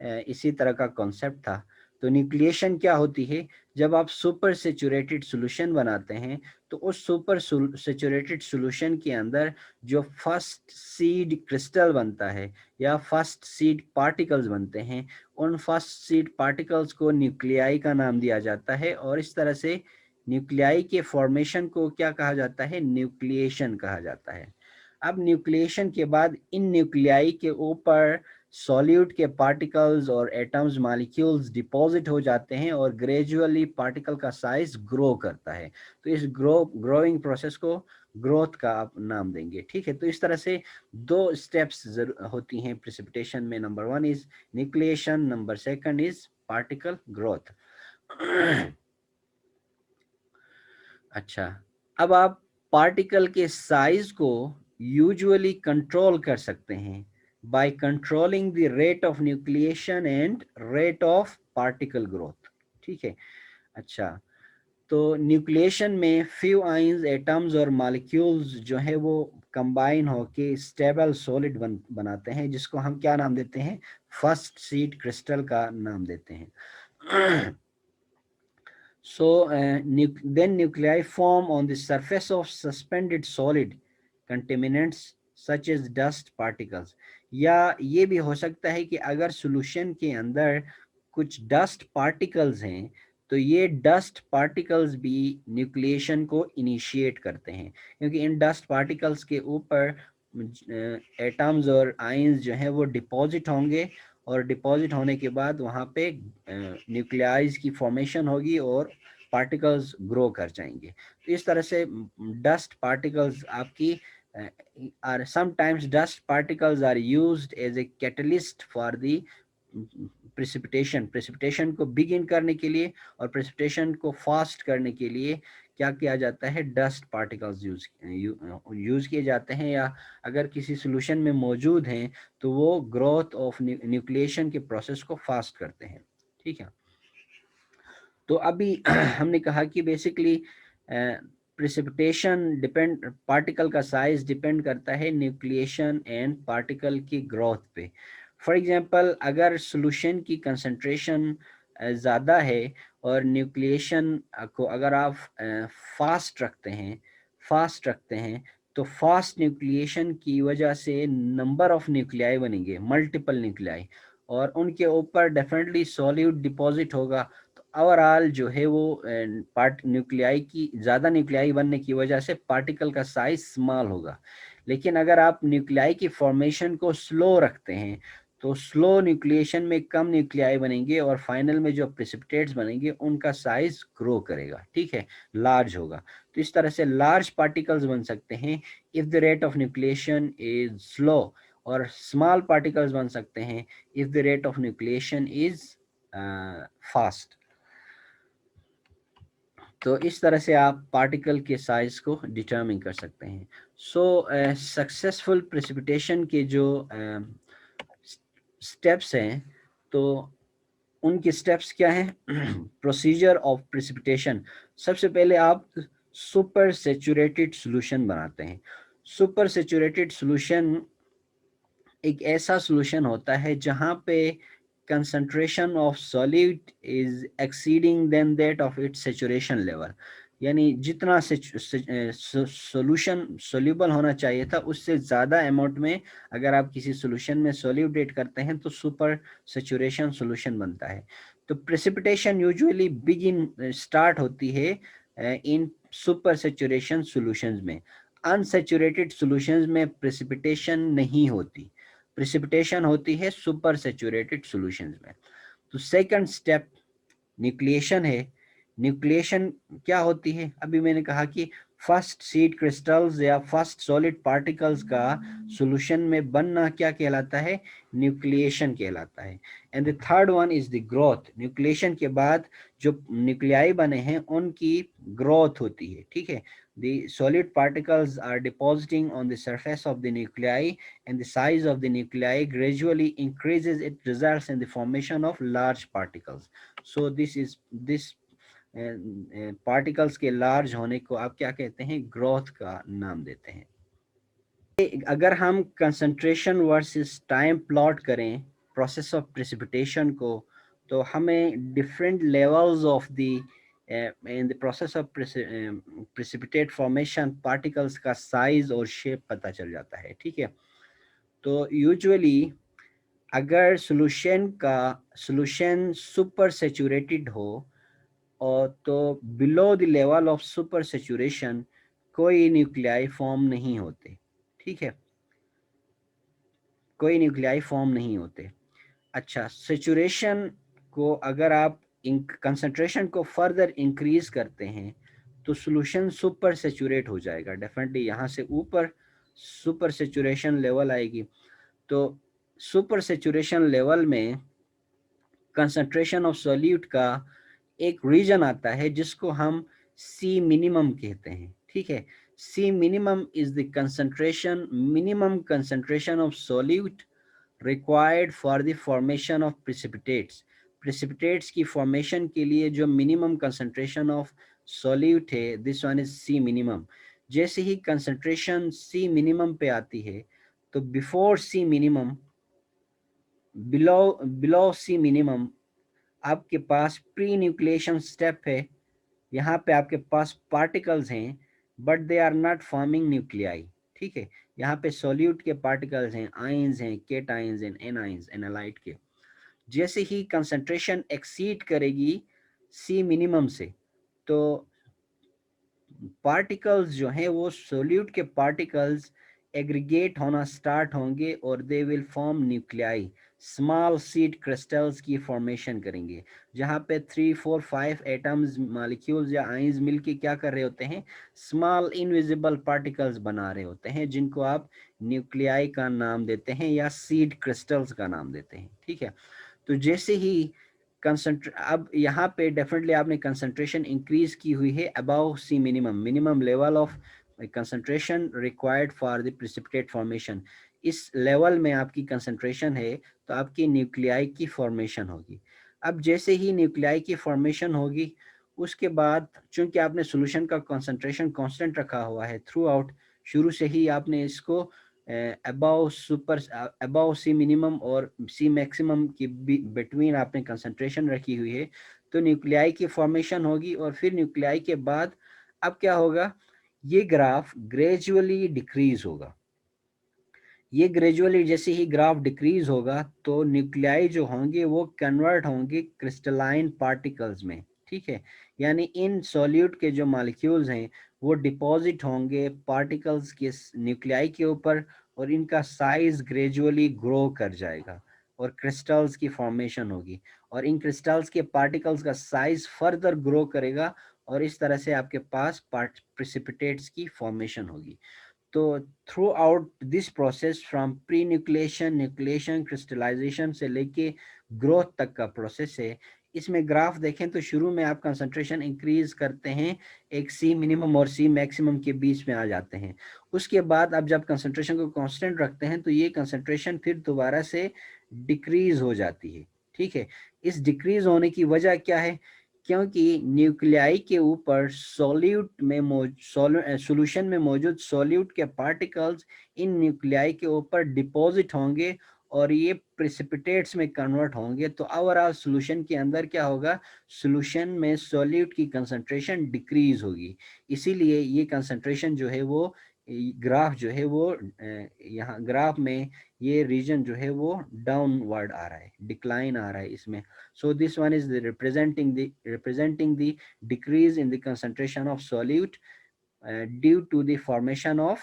इसी तरह का कॉन्सेप्ट था। तो न्यूक्लिएशन क्या होती है? जब आप सुपर सेचुरेटेड सॉल्यूशन बनाते हैं तो उस सुपर सेचुरेटेड सॉल्यूशन के अंदर जो फर्स्ट सीड क्रिस्टल बनता है या फर्स्ट सीड पार्टिकल्स बनते हैं, उन फर्स्ट सीड पार्टिकल्स को न्यूक्लियाई का नाम दिया जाता है, और इस तरह से न्यूक्लियाई के फॉर्मेशन को क्या कहा जाता है? न्यूक्लिएशन कहा जाता है। अब न्यूक्लिएशन के बाद इन न्यूक्लियाई के ऊपर सॉल्यूट के पार्टिकल्स और एटम्स मॉलिक्यूल्स डिपॉजिट हो जाते हैं और ग्रेजुअली पार्टिकल का साइज ग्रो करता है। तो इस ग्रोइंग प्रोसेस को ग्रोथ का आप नाम देंगे। ठीक है, तो इस तरह से दो स्टेप्स होती हैं प्रेसिपिटेशन में। Number one is nucleation, number second is particle growth. अच्छा, अब आप पार्टिकल के साइज को यूजुअली कंट्रोल कर सकते हैं by controlling the rate of nucleation and rate of particle growth. ठीक है, अच्छा। तो न्यूक्लिएशन में फ्यू आयंस, एटम्स और मॉलिक्यूल्स जो है वो कंबाइन होके स्टेबल सॉलिड बनाते हैं, जिसको हम क्या नाम देते हैं, फर्स्ट सीड क्रिस्टल का नाम देते हैं. So then nuclei form on the surface of suspended solid contaminants such as dust particles. या ये भी हो सकता है कि अगर सॉल्यूशन के अंदर कुछ डस्ट पार्टिकल्स हैं तो ये डस्ट पार्टिकल्स भी न्यूक्लिएशन को इनिशिएट करते हैं, क्योंकि इन डस्ट पार्टिकल्स के ऊपर एटम्स और आयंस जो हैं वो डिपॉजिट होंगे, और डिपॉजिट होने के बाद वहाँ पे न्यूक्लियाइज की फॉर्मेशन होगी और पार्टिकल्स ग्रो कर जाएंगे. तो इस तरह से डस्ट पार्टिकल्स आपकी are sometimes dust particles are used as a catalyst for the precipitation को बिगिन करने के लिए और प्रेसिपिटेशन को फास्ट करने के लिए क्या किया जाता है, डस्ट पार्टिकल्स यूज किए जाते हैं, या अगर किसी सॉल्यूशन में मौजूद हैं तो वो ग्रोथ ऑफ न्यूक्लिएशन के प्रोसेस को फास्ट करते हैं. ठीक है, तो अभी हमने कहा कि बेसिकली प्रेसिपिटेशन डिपेंड, पार्टिकल का साइज डिपेंड करता है न्यूक्लिएशन एंड पार्टिकल की ग्रोथ पे. फॉर एग्जांपल अगर सॉल्यूशन की कंसंट्रेशन ज़्यादा है और न्यूक्लिएशन को अगर आप फास्ट रखते हैं तो फास्ट न्यूक्लिएशन की वजह से नंबर ऑफ न्यूक्लियाई बनेंगे, मल्टीपल न्यूक्लियाई, और उनके ऊपर डेफिनेटली सॉल्यूट डिपॉजिट होगा. ओवरऑल जो है वो न्यूक्लियाई की ज़्यादा न्यूक्लियाई बनने की वजह से पार्टिकल का साइज स्मॉल होगा. लेकिन अगर आप न्यूक्लियाई की फॉर्मेशन को स्लो रखते हैं तो स्लो न्यूक्लिएशन में कम न्यूक्लियाई बनेंगे और फाइनल में जो प्रेसिपिटेट्स बनेंगे उनका साइज ग्रो करेगा. ठीक है, लार्ज होगा. तो इस तरह से लार्ज पार्टिकल्स बन सकते हैं if the rate of nucleation is slow, और स्मॉल पार्टिकल्स बन सकते हैं if the rate of nucleation is fast. तो इस तरह से आप पार्टिकल के साइज को डिटरमिन कर सकते हैं. सो सक्सेसफुल प्रेसिपिटेशन के जो स्टेप्स हैं तो उनके स्टेप्स क्या हैं. Procedure of precipitation. सबसे पहले आप सुपर सैचुरेटेड सॉल्यूशन बनाते हैं. सुपर सैचुरेटेड सॉल्यूशन एक ऐसा सॉल्यूशन होता है जहां पे concentration of solute is exceeding than that of its saturation level. यानी जितना सॉल्यूशन सोल्यूबल होना चाहिए था उससे ज़्यादा अमाउंट में अगर आप किसी सॉल्यूशन में सोल्यूटेट करते हैं तो सुपर सैचुरेशन सॉल्यूशन बनता है. तो प्रेसिपिटेशन यूजुअली बिगिन स्टार्ट होती है इन सुपर सैचुरेशन सॉल्यूशंस में. अनसैचुरेटेड सॉल्यूशंस में प्रेसिपिटेशन नहीं होती, प्रेसिपिटेशन होती है सुपर सैचुरेटेड सॉल्यूशंस में. तो सेकंड स्टेप न्यूक्लिएशन है. न्यूक्लिएशन क्या होती है, अभी मैंने कहा कि फर्स्ट सीड क्रिस्टल्स या फर्स्ट सॉलिड पार्टिकल्स का सॉल्यूशन में बनना क्या कहलाता है, न्यूक्लिएशन कहलाता है. And the third one is the growth. Nucleation के बाद जो न्यूक्लियाई बने हैं उनकी ग्रोथ होती है. ठीक है, the solid particles are depositing on the surface of the nuclei and the size of the nuclei gradually increases. It results in the formation of large particles. So this particles के large होने को आप क्या कहते हैं, growth का नाम देते हैं. अगर हम concentration versus time plot करें process of precipitation को तो हमें different levels of the in the process of precipitate formation particles का size और shape पता चल जाता है. ठीक है, तो usually अगर solution super saturated हो और तो below the level of super saturation कोई न्यूक्लियाई फॉर्म नहीं होते. ठीक है, कोई न्यूक्लियाई फॉर्म नहीं होते. अच्छा, सेचुरेशन को अगर आप कंसंट्रेशन को फर्दर इंक्रीज करते हैं तो सॉल्यूशन सुपर सैचुरेट हो जाएगा. डेफिनेटली यहाँ से ऊपर सुपर सैचुरेशन लेवल आएगी. तो सुपर सैचुरेशन लेवल में कंसंट्रेशन ऑफ सॉल्यूट का एक रीजन आता है जिसको हम सी मिनिमम कहते हैं. ठीक है, C minimum is the concentration, minimum concentration of solute required for the formation of precipitates. Precipitates की formation के लिए जो minimum concentration of सॉल्यूट है, this one is C minimum. जैसे ही कंसंट्रेशन सी मिनिमम पे आती है तो before C minimum, below below C minimum आपके पास प्री न्यूक्लिएशन स्टेप है। यहाँ पे आपके पास पार्टिकल्स हैं but they are not forming nuclei. ठीक है, यहाँ पे सॉल्यूट के पार्टिकल्स हैं, आयंस हैं, केटायंस हैं, एनायंस, एनालाइट के। जैसे ही कंसंट्रेशन एक्सीड करेगी सी मिनिमम से, तो पार्टिकल्स जो हैं वो सोल्यूट के पार्टिकल्स एग्रीगेट होना स्टार्ट होंगे और they will form nuclei, small seed crystals की फॉर्मेशन करेंगे, जहाँ पे 3, 4, 5 एटम्स, मॉलिक्यूल्स या आयंस मिलके क्या कर रहे होते हैं, स्मॉल इनविजिबल पार्टिकल्स बना रहे होते हैं, जिनको आप न्यूक्लियाई का नाम देते हैं या सीड क्रिस्टल्स का नाम देते हैं। ठीक है, तो जैसे ही अब यहाँ पे डेफिनेटली आपने कंसंट्रेशन इंक्रीज की हुई है above C minimum, minimum level of concentration required for the precipitate formation. इस लेवल में आपकी कंसंट्रेशन है तो आपकी न्यूक्लियाई की फॉर्मेशन होगी। अब जैसे ही न्यूक्लियाई की फॉर्मेशन होगी उसके बाद चूंकि आपने सॉल्यूशन का कंसंट्रेशन कांस्टेंट रखा हुआ है थ्रू आउट, शुरू से ही आपने इसको अबाउ सी मिनिमम और सी मैक्सिमम की बिटवीन आपने कंसंट्रेशन रखी हुई है, तो न्यूक्लियाई की फॉर्मेशन होगी। और फिर न्यूक्लियाई के बाद अब क्या होगा, ये ग्राफ ग्रेजुअली डिक्रीज होगा। ये ग्रेजुअली जैसे ही ग्राफ डिक्रीज होगा तो न्यूक्लियाई जो होंगे वो कन्वर्ट होंगे क्रिस्टलाइन पार्टिकल्स में। ठीक है, यानी इन सॉल्यूट के जो मॉलिक्यूल्स हैं वो डिपॉजिट होंगे पार्टिकल्स के न्यूक्लियाई के ऊपर और इनका साइज ग्रेजुअली ग्रो कर जाएगा और क्रिस्टल्स की फॉर्मेशन होगी और इन क्रिस्टल्स के पार्टिकल्स का साइज फर्दर ग्रो करेगा और इस तरह से आपके पास प्रिसिपिटेट्स की फॉर्मेशन होगी। तो throughout this process from pre nucleation, nucleation, crystallisation से लेके ग्रोथ तक का प्रोसेस है। इसमें ग्राफ देखें तो शुरू में आप कंसंट्रेशन इंक्रीज करते हैं, एक सी मिनिमम और सी मैक्सिमम के बीच में आ जाते हैं। उसके बाद आप जब कंसंट्रेशन को कांस्टेंट रखते हैं तो ये कंसंट्रेशन फिर दोबारा से डिक्रीज हो जाती है। ठीक है, इस डिक्रीज होने की वजह क्या है, क्योंकि न्यूक्लियाई के ऊपर सॉल्यूट में सॉल्यूशन में मौजूद सॉल्यूट के पार्टिकल्स इन न्यूक्लियाई के ऊपर डिपॉजिट होंगे और ये प्रेसिपिटेट्स में कन्वर्ट होंगे। तो ओवरऑल सॉल्यूशन के अंदर क्या होगा, सॉल्यूशन में सॉल्यूट की कंसंट्रेशन डिक्रीज होगी। इसीलिए ये कंसंट्रेशन जो है वो ग्राफ जो है वो यहाँ ग्राफ में ये रीजन जो है वो डाउनवर्ड आ रहा है, डिक्लाइन आ रहा है इसमें। So this one is representing the decrease in the concentration of solute due to the formation of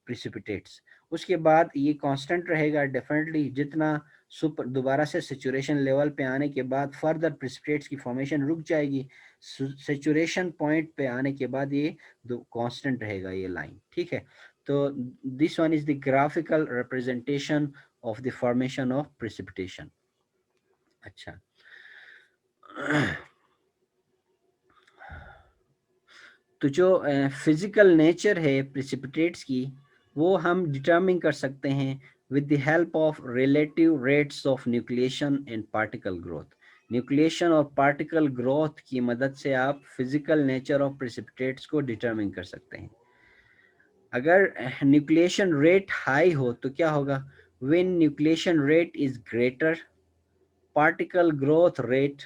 precipitates। उसके बाद ये कांस्टेंट रहेगा डेफिनेटली, जितना सुपर दोबारा से सेचुरेशन लेवल पे आने के बाद फर्दर प्रिसिपिटेट्स की फॉर्मेशन रुक जाएगी, सेचुरेशन पॉइंट पे आने के बाद ये कांस्टेंट रहेगा ये लाइन। ठीक है, तो this one is the graphical representation of the formation of precipitation. अच्छा, तो जो फिजिकल नेचर है प्रिसिपिटेट्स की वो हम डिटरमिन कर सकते हैं with the help of relative rates of nucleation and particle growth. Nucleation और पार्टिकल ग्रोथ की मदद से आप फिजिकल नेचर ऑफ प्रिसिपिटेट्स को डिटरमिन कर सकते हैं। अगर न्यूक्लिएशन रेट हाई हो तो क्या होगा, when nucleation rate is greater, particle growth rate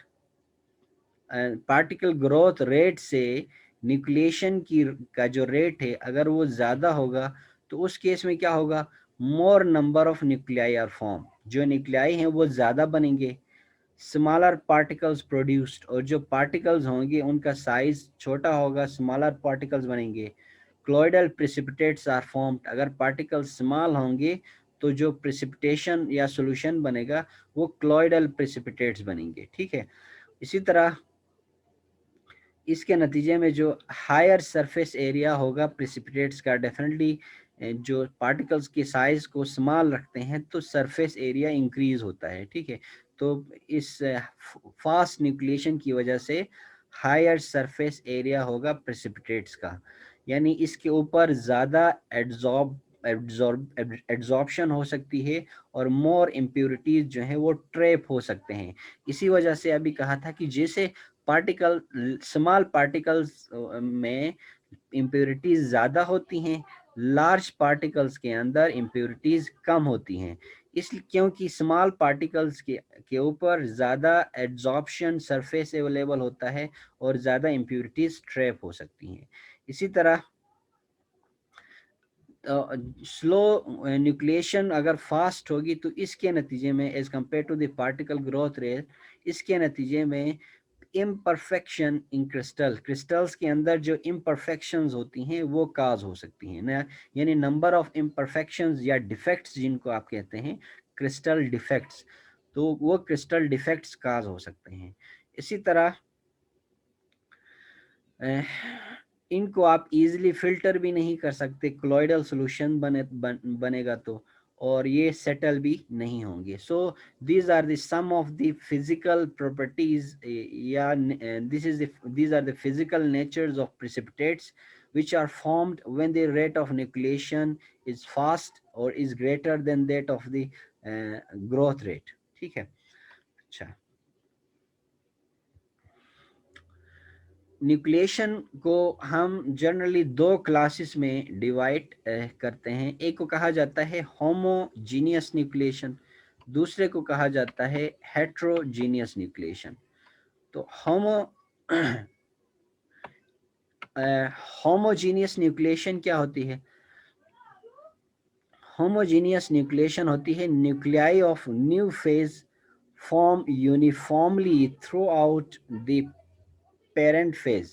particle growth rate से न्यूक्लिएशन की का जो रेट है अगर वो ज़्यादा होगा तो उस केस में क्या होगा, more number of nuclei are form, जो न्यूक्लियाई हैं वो ज़्यादा बनेंगे, स्मॉलर पार्टिकल्स प्रोड्यूस्ड, और जो पार्टिकल्स होंगे उनका साइज छोटा होगा, स्मॉलर पार्टिकल्स बनेंगे। क्लोइडल प्रिसिपिटेट्स आर फॉर्म्ड, अगर पार्टिकल्स स्मॉल होंगे तो जो प्रिसिपिटेशन या सॉल्यूशन बनेगा वो क्लोइडल प्रिसिपिटेट्स बनेंगे। ठीक है, इसी तरह इसके नतीजे में जो हायर सरफेस एरिया होगा प्रिसिपिटेट्स का, डेफिनेटली जो पार्टिकल्स के साइज को स्मॉल रखते हैं तो सरफेस एरिया इंक्रीज होता है। ठीक है, तो इस फास्ट न्यूक्लिएशन की वजह से हायर सरफेस एरिया होगा प्रिसिपिटेट्स का, यानी इसके ऊपर ज़्यादा एड्जॉर्प्शन हो सकती है और मोर इम्प्योरिटीज जो है वो ट्रैप हो सकते हैं। इसी वजह से अभी कहा था कि जैसे पार्टिकल स्मॉल पार्टिकल्स में इम्प्योरिटीज ज़्यादा होती हैं, लार्ज पार्टिकल्स के अंदर इम्प्योरिटीज कम होती हैं। इसलिए क्योंकि स्मॉल पार्टिकल्स के ऊपर ज़्यादा एड्जॉर्प्शन सरफेस अवेलेबल होता है और ज़्यादा इम्प्योरिटीज ट्रैप हो सकती हैं। इसी तरह स्लो न्यूक्लिएशन अगर फास्ट होगी तो इसके नतीजे में as compare to the particle growth rate, इसके नतीजे में इम्परफेक्शन इन क्रिस्टल्स के अंदर जो इम्परफेक्शंस होती हैं वो काज हो सकती हैं ना, यानी नंबर ऑफ इम्परफेक्शंस या डिफेक्ट्स जिनको आप कहते हैं क्रिस्टल डिफेक्ट्स, तो वो क्रिस्टल डिफेक्ट्स काज हो सकते हैं। इसी तरह इनको आप इजीली फिल्टर भी नहीं कर सकते, क्लोइडल सॉल्यूशन बनेगा तो, और ये सेटल भी नहीं होंगे। So these are the some of the physical properties या these are the physical natures of precipitates which are formed when the rate of nucleation is fast or is greater than that of the growth rate। ठीक है। अच्छा, न्यूक्लिएशन को हम जनरली दो क्लासेस में डिवाइड करते हैं। एक को कहा जाता है होमोजीनियस न्यूक्लिएशन, दूसरे को कहा जाता है हेट्रोजीनियस न्यूक्लिएशन। तो होमोजीनियस न्यूक्लिएशन क्या होती है? होमोजीनियस न्यूक्लिएशन होती है nuclei of new phase form uniformly throughout the parent phase,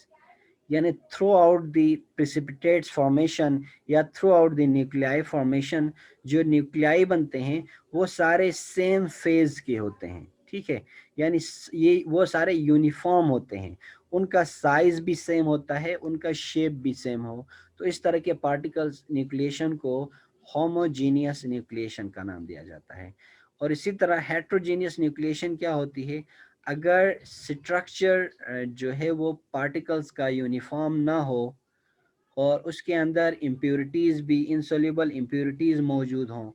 यानी throughout the precipitates formation या throughout the nuclei formation, जो न्यूक्लियाई बनते हैं वो सारे सेम फेज के होते हैं। ठीक है, यानी ये वो सारे यूनिफॉर्म होते हैं, उनका साइज भी सेम होता है, उनका शेप भी सेम हो, तो इस तरह के पार्टिकल्स न्यूक्लिएशन को होमोजीनियस न्यूक्लिएशन का नाम दिया जाता है। और इसी तरह हेट्रोजीनियस न्यूक्लिएशन क्या होती है? अगर स्ट्रक्चर जो है वो पार्टिकल्स का यूनिफॉर्म ना हो और उसके अंदर इम्प्योरिटीज भी, इनसोल्यूबल इम्प्योरिटीज मौजूद हों,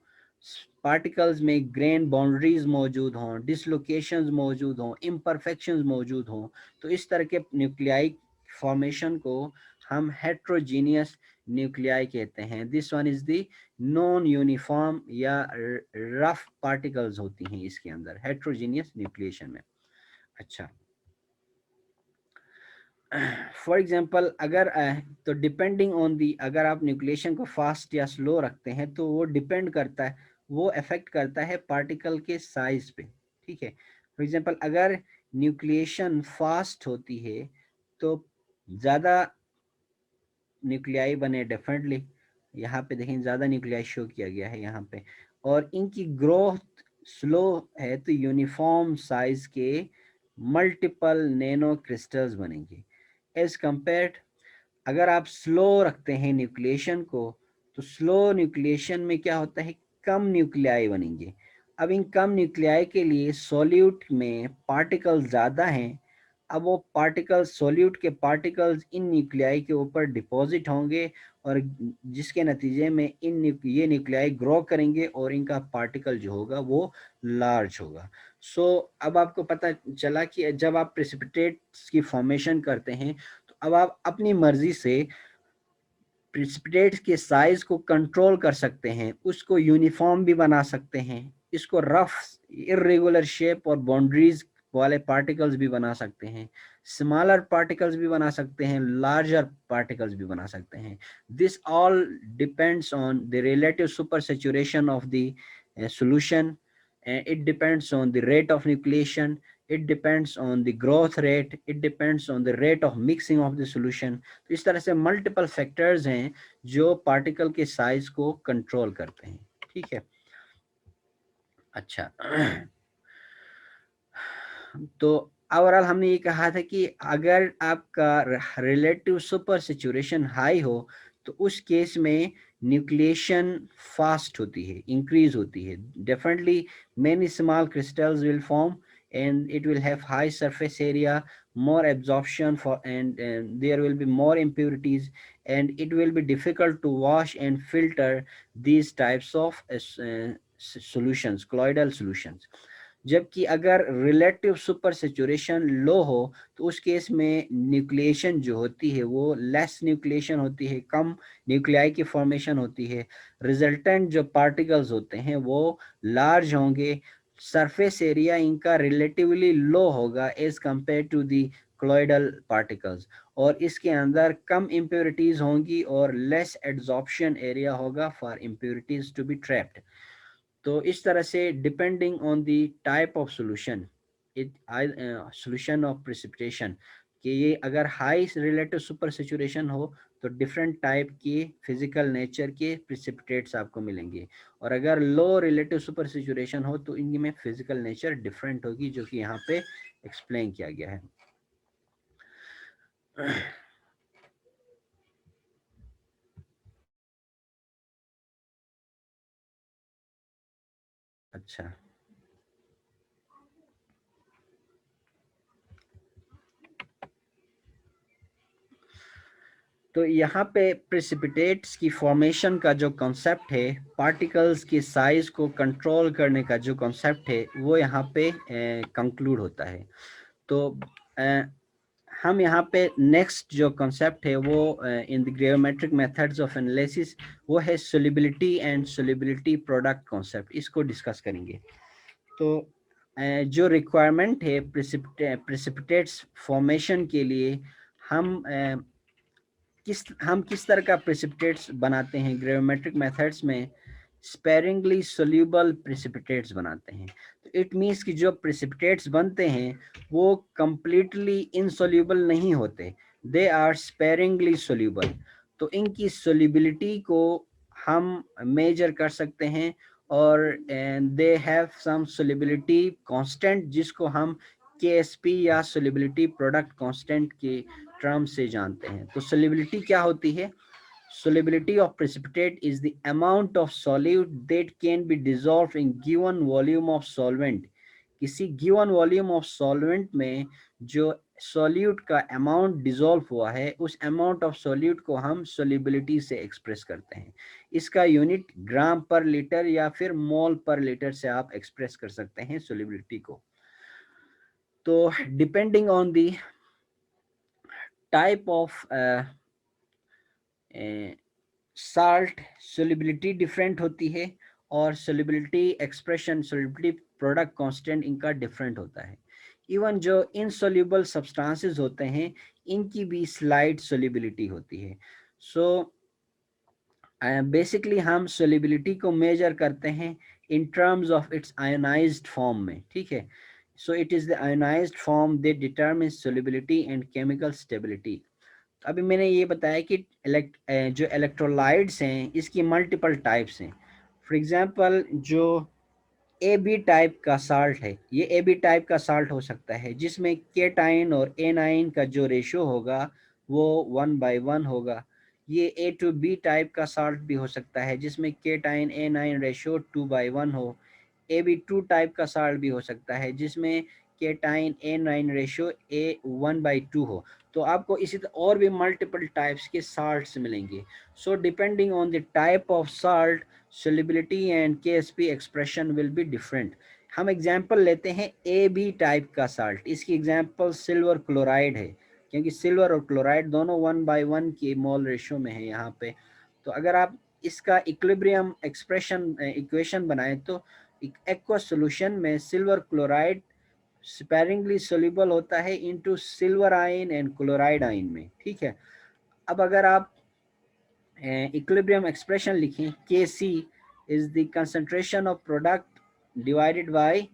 पार्टिकल्स में ग्रेन बाउंड्रीज मौजूद हों, डिसलोकेशंस मौजूद हों, इम्परफेक्शंस मौजूद हों, तो इस तरह के न्यूक्लियाई फॉर्मेशन को हम हेट्रोजीनियस न्यूक्लियाई कहते हैं। This one is the non uniform या रफ पार्टिकल्स होती हैं इसके अंदर हेट्रोजीनियस न्यूक्लिएशन में। अच्छा, फॉर एग्जाम्पल अगर तो डिपेंडिंग ऑन दी, अगर आप न्यूक्लिएशन को फास्ट या स्लो रखते हैं तो वो डिपेंड करता है, वो अफेक्ट करता है पार्टिकल के साइज पे। ठीक है, फॉर एग्जाम्पल अगर न्यूक्लिएशन फास्ट होती है तो ज़्यादा न्यूक्लियाई बने डेफिनेटली, यहाँ पे देखें ज़्यादा न्यूक्लियाई शो किया गया है यहाँ पे, और इनकी ग्रोथ स्लो है तो यूनिफॉर्म साइज के मल्टीपल नैनो क्रिस्टल्स बनेंगे। एज कंपेयर्ड अगर आप स्लो रखते हैं न्यूक्लिएशन को तो स्लो न्यूक्लिएशन में क्या होता है? कम न्यूक्लियाई बनेंगे। अब इन कम न्यूक्लियाई के लिए सॉल्यूट में पार्टिकल्स ज़्यादा हैं, अब वो पार्टिकल्स, सॉल्यूट के पार्टिकल्स इन न्यूक्लियाई के ऊपर डिपॉजिट होंगे और जिसके नतीजे में ये न्यूक्लियाई ग्रो करेंगे और इनका पार्टिकल जो होगा वो लार्ज होगा। सो अब आपको पता चला कि जब आप प्रेसिपिटेट्स की फॉर्मेशन करते हैं तो अब आप अपनी मर्जी से प्रेसिपिटेट्स के साइज को कंट्रोल कर सकते हैं, उसको यूनिफॉर्म भी बना सकते हैं, इसको रफ इरेगुलर शेप और बाउंड्रीज वाले पार्टिकल्स भी बना सकते हैं, स्मॉलर पार्टिकल्स भी बना सकते हैं, लार्जर पार्टिकल्स भी बना सकते हैं। This all depends on the relative super saturation of the solution, and it depends on the rate of nucleation, it depends on the growth rate, it depends on the rate of mixing of the solution। तो इस तरह से मल्टीपल फैक्टर्स हैं जो पार्टिकल के साइज को कंट्रोल करते हैं। ठीक है, अच्छा तो ओवरऑल हमने ये कहा था कि अगर आपका रिलेटिव सुपर सैचुरेशन हाई हो तो उस केस में न्यूक्लिएशन फास्ट होती है, इंक्रीज होती है। Definitely many small crystals will form and it will have high surface area, more absorption for, and there will be more impurities, and it will be difficult to wash and filter these types of solutions, colloidal solutions। जबकि अगर रिलेटिव सुपर सेचुरेशन लो हो तो उस केस में न्यूक्लिएशन जो होती है वो लेस न्यूक्लिएशन होती है, कम न्यूक्लियाई की फॉर्मेशन होती है, रिजल्टेंट जो पार्टिकल्स होते हैं वो लार्ज होंगे, सरफेस एरिया इनका रिलेटिवली लो होगा as compare to the colloidal particles, और इसके अंदर कम इम्प्योरिटीज होंगी और लेस एड्सॉर्प्शन एरिया होगा for impurities to be trapped. तो इस तरह से depending on the type of solution, it solution of precipitation, कि ये अगर हाई रिलेटिव सुपर सेचुरेशन हो तो डिफरेंट टाइप के फिजिकल नेचर के प्रिसिपिटेट्स आपको मिलेंगे, और अगर लो रिलेटिव सुपर सेचुरेशन हो तो इनमें फिजिकल नेचर डिफरेंट होगी, जो कि यहाँ पे एक्सप्लेन किया गया है। अच्छा, तो यहाँ पे प्रेसिपिटेट्स की फॉर्मेशन का जो कॉन्सेप्ट है, पार्टिकल्स की साइज को कंट्रोल करने का जो कॉन्सेप्ट है, वो यहाँ पे कंक्लूड होता है। तो हम यहाँ पे नेक्स्ट जो कॉन्सेप्ट है वो in the gravimetric methods of analysis, वो है solubility and solubility product concept, इसको डिस्कस करेंगे। तो जो रिक्वायरमेंट है प्रेसिपिटेट्स फॉर्मेशन के लिए, हम किस तरह का प्रेसिपिटेट्स बनाते हैं ग्रेविमेट्रिक मेथड्स में, स्पेरिंगली सोल्यूबल प्रेसिपिटेट्स बनाते हैं। तो इट मीन्स कि जो प्रेसिपिटेट्स बनते हैं वो कंप्लीटली इनसोल्यूबल नहीं होते, दे आर स्पेरिंगली सोल्यूबल। तो इनकी सोल्यूबिलिटी को हम मेजर कर सकते हैं, और they have some solubility constant जिसको हम KSP या सोल्यूबिलिटी प्रोडक्ट कांस्टेंट के टर्म से जानते हैं। तो सोल्यूबिलिटी क्या होती है? Solubility of precipitate is the amount of solute that can be dissolved in given volume of solvent। किसी given volume of solvent में जो solute का amount dissolve हुआ है, उस amount of solute को हम solubility से express करते हैं। इसका यूनिट ग्राम पर लीटर या फिर मोल पर लीटर से आप express कर सकते हैं solubility को। तो depending on the type of salt, solubility different होती है, और solubility expression, solubility product constant इनका डिफरेंट होता है। इवन जो इनसोल्यूबल सब्सटेंसेस होते हैं, इनकी भी स्लाइड सोल्युबिलिटी होती है। सो बेसिकली हम सोल्युबिलिटी को मेजर करते हैं in terms of its ionised form में, ठीक है। So it is the ionised form that determines solubility and chemical stability. अभी मैंने ये बताया कि जो इलेक्ट्रोलाइट्स हैं इसकी मल्टीपल टाइप्स हैं। फॉर एग्जांपल जो ए बी टाइप का साल्ट है, ये ए बी टाइप का साल्ट हो सकता है जिसमें केटाइन और एनाइन का जो रेशियो होगा वो 1:1 होगा। ये ए टू बी टाइप का साल्ट भी हो सकता है जिसमें केटाइन एनाइन रेशियो 2:1 हो। ए बी टू टाइप का साल्ट भी हो सकता है जिसमें केटाइन एनाइन रेशियो A1/2 हो। तो आपको इसी तरह और भी मल्टीपल टाइप्स के साल्ट्स मिलेंगे। So depending on the type of salt, solubility and KSP expression will be different। हम एग्जाम्पल लेते हैं ए बी टाइप का साल्ट। इसकी एग्जाम्पल सिल्वर क्लोराइड है, क्योंकि सिल्वर और क्लोराइड दोनों 1:1 के मोल रेशियो में है यहाँ पे। तो अगर आप इसका इक्विलिब्रियम एक्सप्रेशन इक्वेशन बनाएं तो एक्वा सोल्यूशन में सिल्वर क्लोराइड स्पेरिंगली सोल्यूबल होता है into silver ion and chloride ion में, ठीक है। अब अगर आप equilibrium expression लिखें, Kc is the concentration of product divided by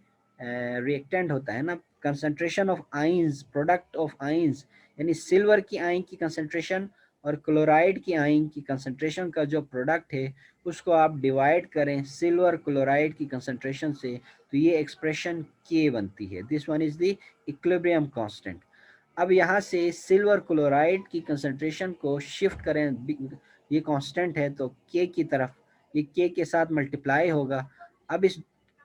reactant होता है ना, concentration of ions, product of ions, यानी सिल्वर की आयन की concentration और क्लोराइड की आयन की concentration का जो प्रोडक्ट है उसको आप डिवाइड करें सिल्वर क्लोराइड की concentration से, तो ये एक्सप्रेशन K बनती है। This one is the equilibrium constant. अब यहाँ से सिल्वर क्लोराइड की कंसंट्रेशन को शिफ्ट करें, ये कांस्टेंट है तो के की तरफ, ये के साथ मल्टीप्लाई होगा। अब इस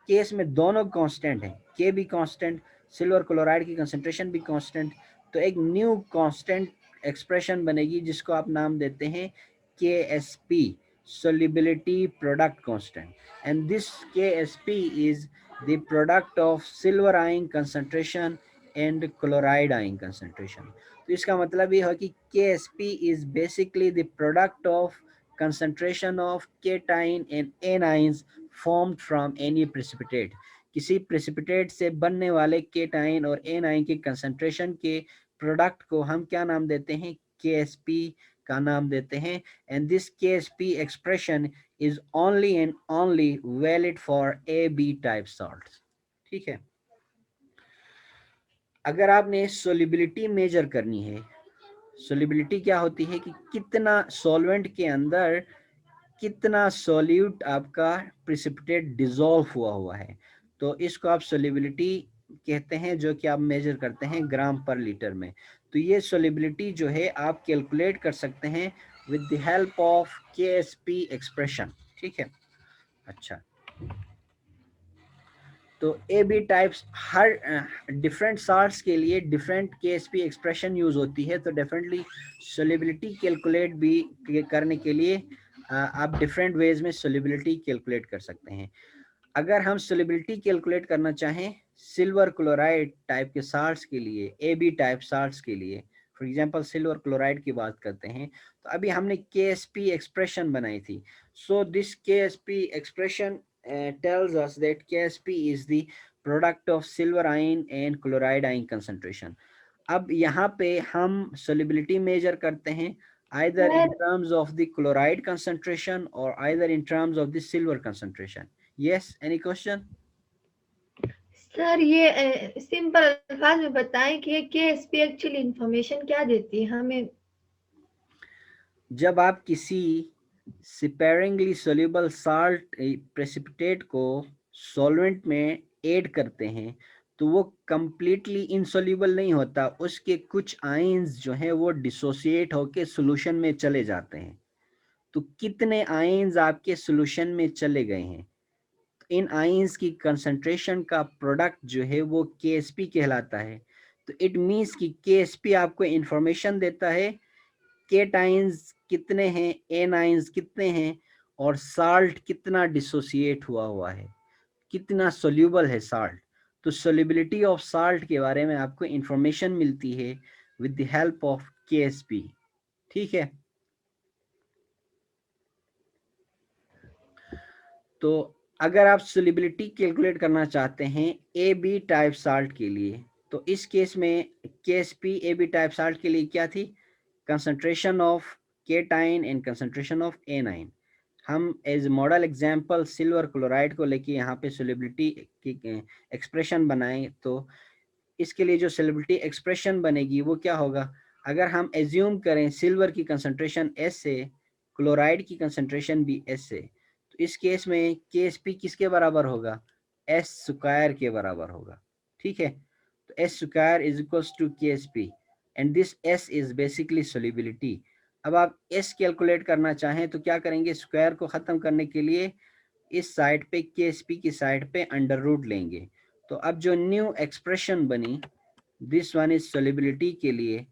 केस में दोनों कांस्टेंट हैं, के भी कांस्टेंट, सिल्वर क्लोराइड की कंसंट्रेशन भी कांस्टेंट, तो एक न्यू कांस्टेंट एक्सप्रेशन बनेगी जिसको आप नाम देते हैं KSP, solubility product constant, and this KSP is the product of silver ion concentration and chloride ion concentration. तो इसका मतलब ये है कि KSP is basically the product of concentration of cation and anions formed from any precipitate. किसी precipitate से बनने वाले cation और anion के concentration के product को हम क्या नाम देते हैं? KSP का नाम देते हैं. And this KSP expression is only and only valid for AB type salts. ठीक है. अगर आपने solubility मेजर करनी है, solubility क्या होती है कि कितना solvent के अंदर कितना solute आपका precipitate dissolve हुआ है, तो इसको आप solubility कहते हैं, जो कि आप मेजर करते हैं ग्राम पर लीटर में. तो ये solubility जो है आप कैलकुलेट कर सकते हैं with the help of KSP expression. ठीक है. अच्छा, तो ए बी टाइप्स हर डिफरेंट साल्ट्स के लिए डिफरेंट केएसपी एक्सप्रेशन यूज होती है. तो डेफिनेटली सोल्युबिलिटी कैलकुलेट भी करने के लिए आप डिफरेंट वेज में सोल्युबिलिटी कैलकुलेट कर सकते हैं. अगर हम सोल्युबिलिटी कैलकुलेट करना चाहें सिल्वर क्लोराइड टाइप के साल्ट्स के लिए, ए बी टाइप साल्ट्स के लिए, फॉर एग्जांपल सिल्वर क्लोराइड की बात करते हैं, तो अभी हमने केएसपी एक्सप्रेशन बनाई थी. So this Ksp expression tells us that KSP is the product of silver ion and chloride ion concentration. अब यहाँ पे हम solubility measure करते हैं either in terms of the chloride concentration or either in terms of the silver concentration. Yes, any question? Sir ये सिंपल अल्फाज में बताएं कि ये केएसपी एक्चुअली इंफॉर्मेशन क्या देती है हमें. जब आप किसी sparingly soluble salt precipitate को solvent में ऐड करते हैं तो वो completely insoluble नहीं होता, उसके कुछ आयंस जो हैं वो डिसोसिएट होके सॉल्यूशन में चले जाते हैं. तो कितने आयंस आपके सॉल्यूशन में चले गए हैं, इन आयंस की कंसंट्रेशन का प्रोडक्ट जो है वो केएसपी कहलाता है. तो इट मींस कि केएसपी आपको इंफॉर्मेशन देता है केटाइंस कितने हैं, एनाइंस कितने हैं, और साल्ट कितना डिसोसिएट हुआ है, कितना सोल्यूबल है साल्ट. तो सोल्युबिलिटी ऑफ साल्ट के बारे में आपको इंफॉर्मेशन मिलती है with the help of Ksp. ठीक है. तो अगर आप सोल्युबिलिटी कैलकुलेट करना चाहते हैं ए बी टाइप साल्ट के लिए, तो इस केस में KSP A B type salt के लिए क्या थी? Concentration of cation and concentration of anion. हम as model example silver chloride को लेके यहाँ पे सोल्युबिलिटी की एक्सप्रेशन बनाएं. तो इसके लिए जो सोल्युबिलिटी एक्सप्रेशन बनेगी वो क्या होगा? अगर हम एज्यूम करें सिल्वर की कंसंट्रेशन एस से, क्लोराइड की कंसंट्रेशन भी एस से, तो इस केस में केएसपी किसके बराबर होगा? एस स्क्वायर के बराबर होगा. ठीक है. तो S square is equals to KSP and this S is basically solubility. अब आप एस कैलकुलेट करना चाहें तो क्या करेंगे? स्क्वायर को खत्म करने के लिए इस साइड पे केएसपी की साइड पे अंडर रूट लेंगे. तो अब जो न्यू एक्सप्रेशन बनी, दिस वन इज सोल्युबिलिटी के लिए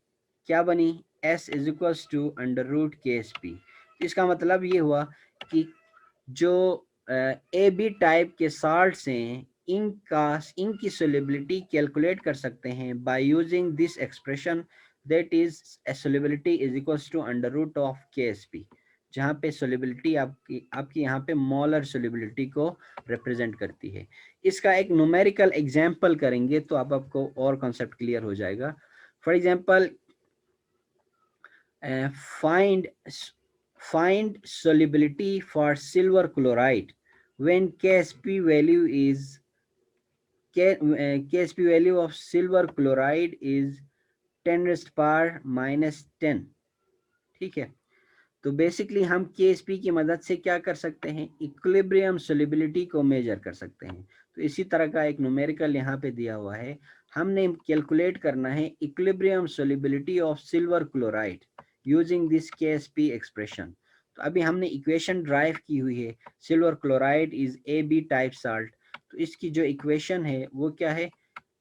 क्या बनी? S is equals to under root KSP. इसका मतलब ये हुआ कि जो ए बी टाइप के साल्ट्स हैं इनकी सोल्युबिलिटी कैलकुलेट कर सकते हैं by using this expression, that is solubility is equals to under root of KSP, जहाँ पे सोल्युबिलिटी आपकी यहाँ पे मोलर सोल्युबिलिटी को रिप्रेजेंट करती है. इसका एक न्यूमेरिकल एग्जांपल करेंगे तो आपको और कॉन्सेप्ट क्लियर हो जाएगा. For example, find solubility for silver chloride when KSP value is KSP value of silver chloride is 10 raised power minus 10. ठीक है. तो बेसिकली हम KSP की मदद से क्या कर सकते हैं? इक्विलिब्रियम सोल्युबिलिटी को मेजर कर सकते हैं. तो इसी तरह का एक न्यूमेरिकल यहाँ पे दिया हुआ है. हमने कैलकुलेट करना है equilibrium solubility of silver chloride using this KSP expression. तो अभी हमने इक्वेशन ड्राइव की हुई है, silver chloride is A B type salt. तो इसकी जो इक्वेशन है वो क्या है?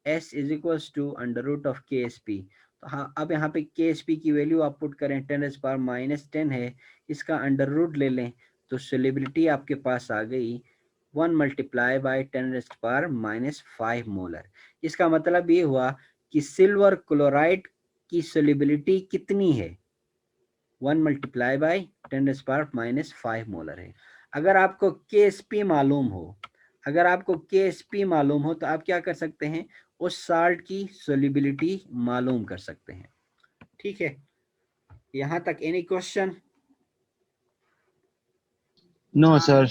S is equals to under root of KSP. तो हाँ, अब यहाँ पे KSP की वैल्यू आप पुट करें 10⁻⁻10 है, इसका अंडर रूट ले लें तो सोल्युबिलिटी आपके पास आ गई 1 मल्टीप्लाई बाय 10⁻⁻5 मोलर। इसका मतलब ये हुआ कि सिल्वर क्लोराइड की सोल्युबिलिटी कितनी है, 1 मल्टीप्लाई बाय 10⁻⁻5 मोलर है। अगर आपको KSP मालूम हो, अगर आपको KSP मालूम हो तो आप क्या कर सकते हैं, उस साल्ट की सोल्युबिलिटी मालूम कर सकते हैं। ठीक है, यहाँ तक एनी क्वेश्चन? No sir.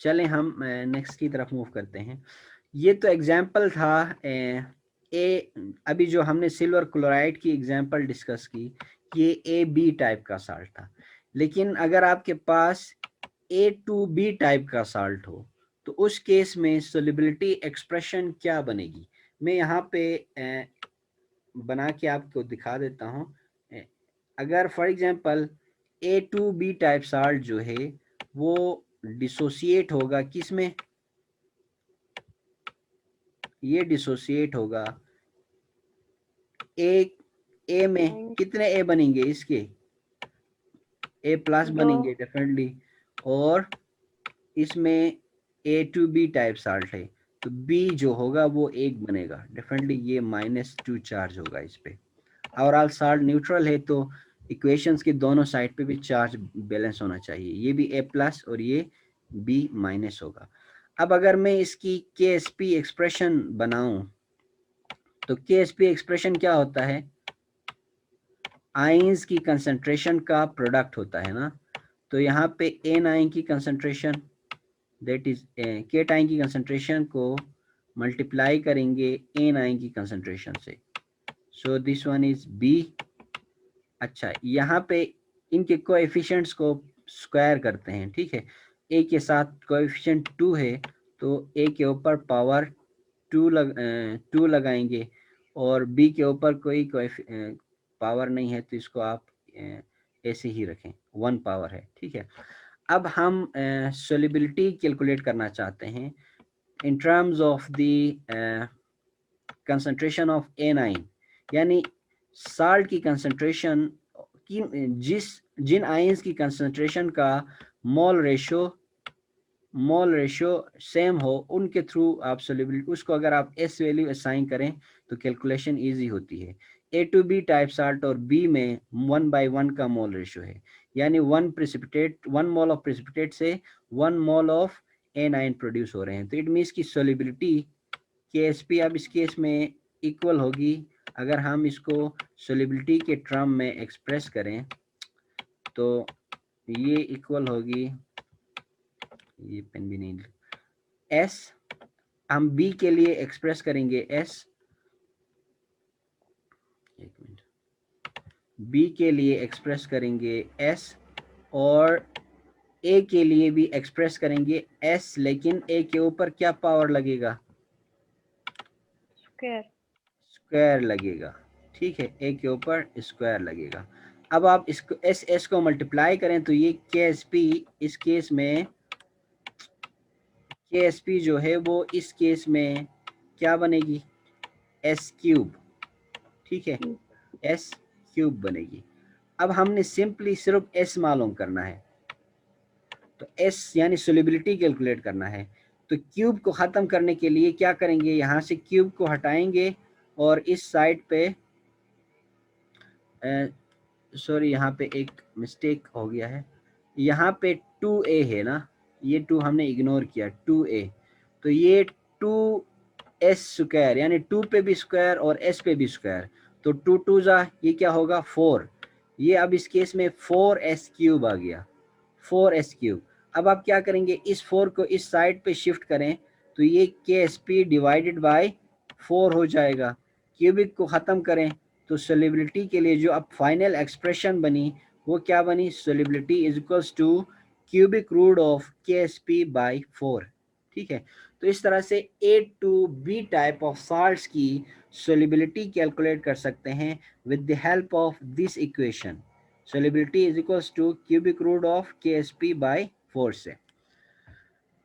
चलें हम नेक्स्ट की तरफ मूव करते हैं। ये तो एग्जाम्पल था अभी जो हमने सिल्वर क्लोराइड की एग्जाम्पल डिस्कस की, ये AB टाइप का साल्ट था। लेकिन अगर आपके पास A2B टाइप का साल्ट हो तो उस केस में सोल्युबिलिटी एक्सप्रेशन क्या बनेगी? मैं यहाँ पे बना के आपको दिखा देता हूँ। अगर for example A2B type salt जो है वो डिसोसिएट होगा किस में, ये डिसोसिएट होगा ए में। कितने ए बनेंगे इसके, A+ बनेंगे डेफिनेटली, और इसमें A2B टाइप साल्ट है तो B जो होगा वो 1 बनेगा डेफिनेटली, ये -2 चार्ज होगा इस पे। ओवरऑल साल्ट न्यूट्रल है तो इक्वेशंस के दोनों साइड पे भी चार्ज बैलेंस होना चाहिए, ये भी A+ और ये B- होगा। अब अगर मैं इसकी KSP एक्सप्रेशन बनाऊं तो KSP एक्सप्रेशन क्या होता है, आयंस की कंसंट्रेशन का प्रोडक्ट होता है ना। तो यहाँ पे एन की कंसंट्रेशन दैट इज केटाइन की कंसंट्रेशन को मल्टीप्लाई करेंगे एन की कंसंट्रेशन से, so this one is B। अच्छा, यहाँ पे इनके कोएफिशिएंट्स को स्क्वायर करते हैं, ठीक है। ए के साथ कोएफिशिएंट 2 है तो ए के ऊपर पावर 2 लगाएंगे, और बी के ऊपर कोई पावर नहीं है तो इसको आप ऐसे ही रखें, 1 पावर है, ठीक है। अब हम सोल्युबिलिटी कैलकुलेट करना चाहते हैं in terms of the concentration of A9, यानी साल्ट की कंसंट्रेशन की जिन आयंस की कंसंट्रेशन का मोल रेशो सेम हो उनके थ्रू आप सोल्युबिलिटी, उसको अगर आप एस वैल्यू असाइन करें तो कैलकुलेशन इजी होती है। A2B टाइप साल्ट और B में 1/1 का मोल रेशो है, यानी 1 मोल ऑफ प्रेसिपिटेट से 1 मोल ऑफ A9 प्रोड्यूस हो रहे हैं। तो इट मीन्स की सोल्युबिलिटी KSP अब इस केस में इक्वल होगी, अगर हम इसको सोल्युबिलिटी के टर्म में एक्सप्रेस करें तो ये इक्वल होगी, ये पेन भी नहीं, S हम B के लिए एक्सप्रेस करेंगे S, एक मिनट, B के लिए एक्सप्रेस करेंगे S और A के लिए भी एक्सप्रेस करेंगे S, लेकिन A के ऊपर क्या पावर लगेगा, स्क्वायर लगेगा, ठीक है। A के ऊपर स्क्वायर लगेगा। अब आप इसको S को मल्टीप्लाई करें तो ये KSP इस केस में, KSP जो है वो इस केस में क्या बनेगी, S³, ठीक है, S³ बनेगी। अब हमने सिंपली सिर्फ S मालूम करना है, तो S यानी सोल्युबिलिटी कैलकुलेट करना है। तो क्यूब को ख़त्म करने के लिए क्या करेंगे, यहाँ से क्यूब को हटाएंगे और इस साइड पे सॉरी यहाँ पे एक मिस्टेक हो गया है, यहाँ पे 2A है ना, ये 2 हमने इग्नोर किया, 2A, तो ये 2S² यानी 2 पे भी स्क्वायर और S पे भी स्क्वायर, तो 2 2 जा ये क्या होगा 4, ये अब इस केस में 4S³ आ गया, 4S³। अब आप क्या करेंगे, इस 4 को इस साइड पे शिफ्ट करें तो ये KSP डिवाइडेड बाय 4 हो जाएगा। क्यूबिक को ख़त्म करें तो सोल्युबिलिटी के लिए जो अब फाइनल एक्सप्रेशन बनी वो क्या बनी, solubility is equals to cubic root of KSP by 4, ठीक है। तो इस तरह से A2B टाइप ऑफ साल्ट्स की सोल्युबिलिटी कैलकुलेट कर सकते हैं with the help of this equation, solubility is equals to cubic root of KSP by 4 से।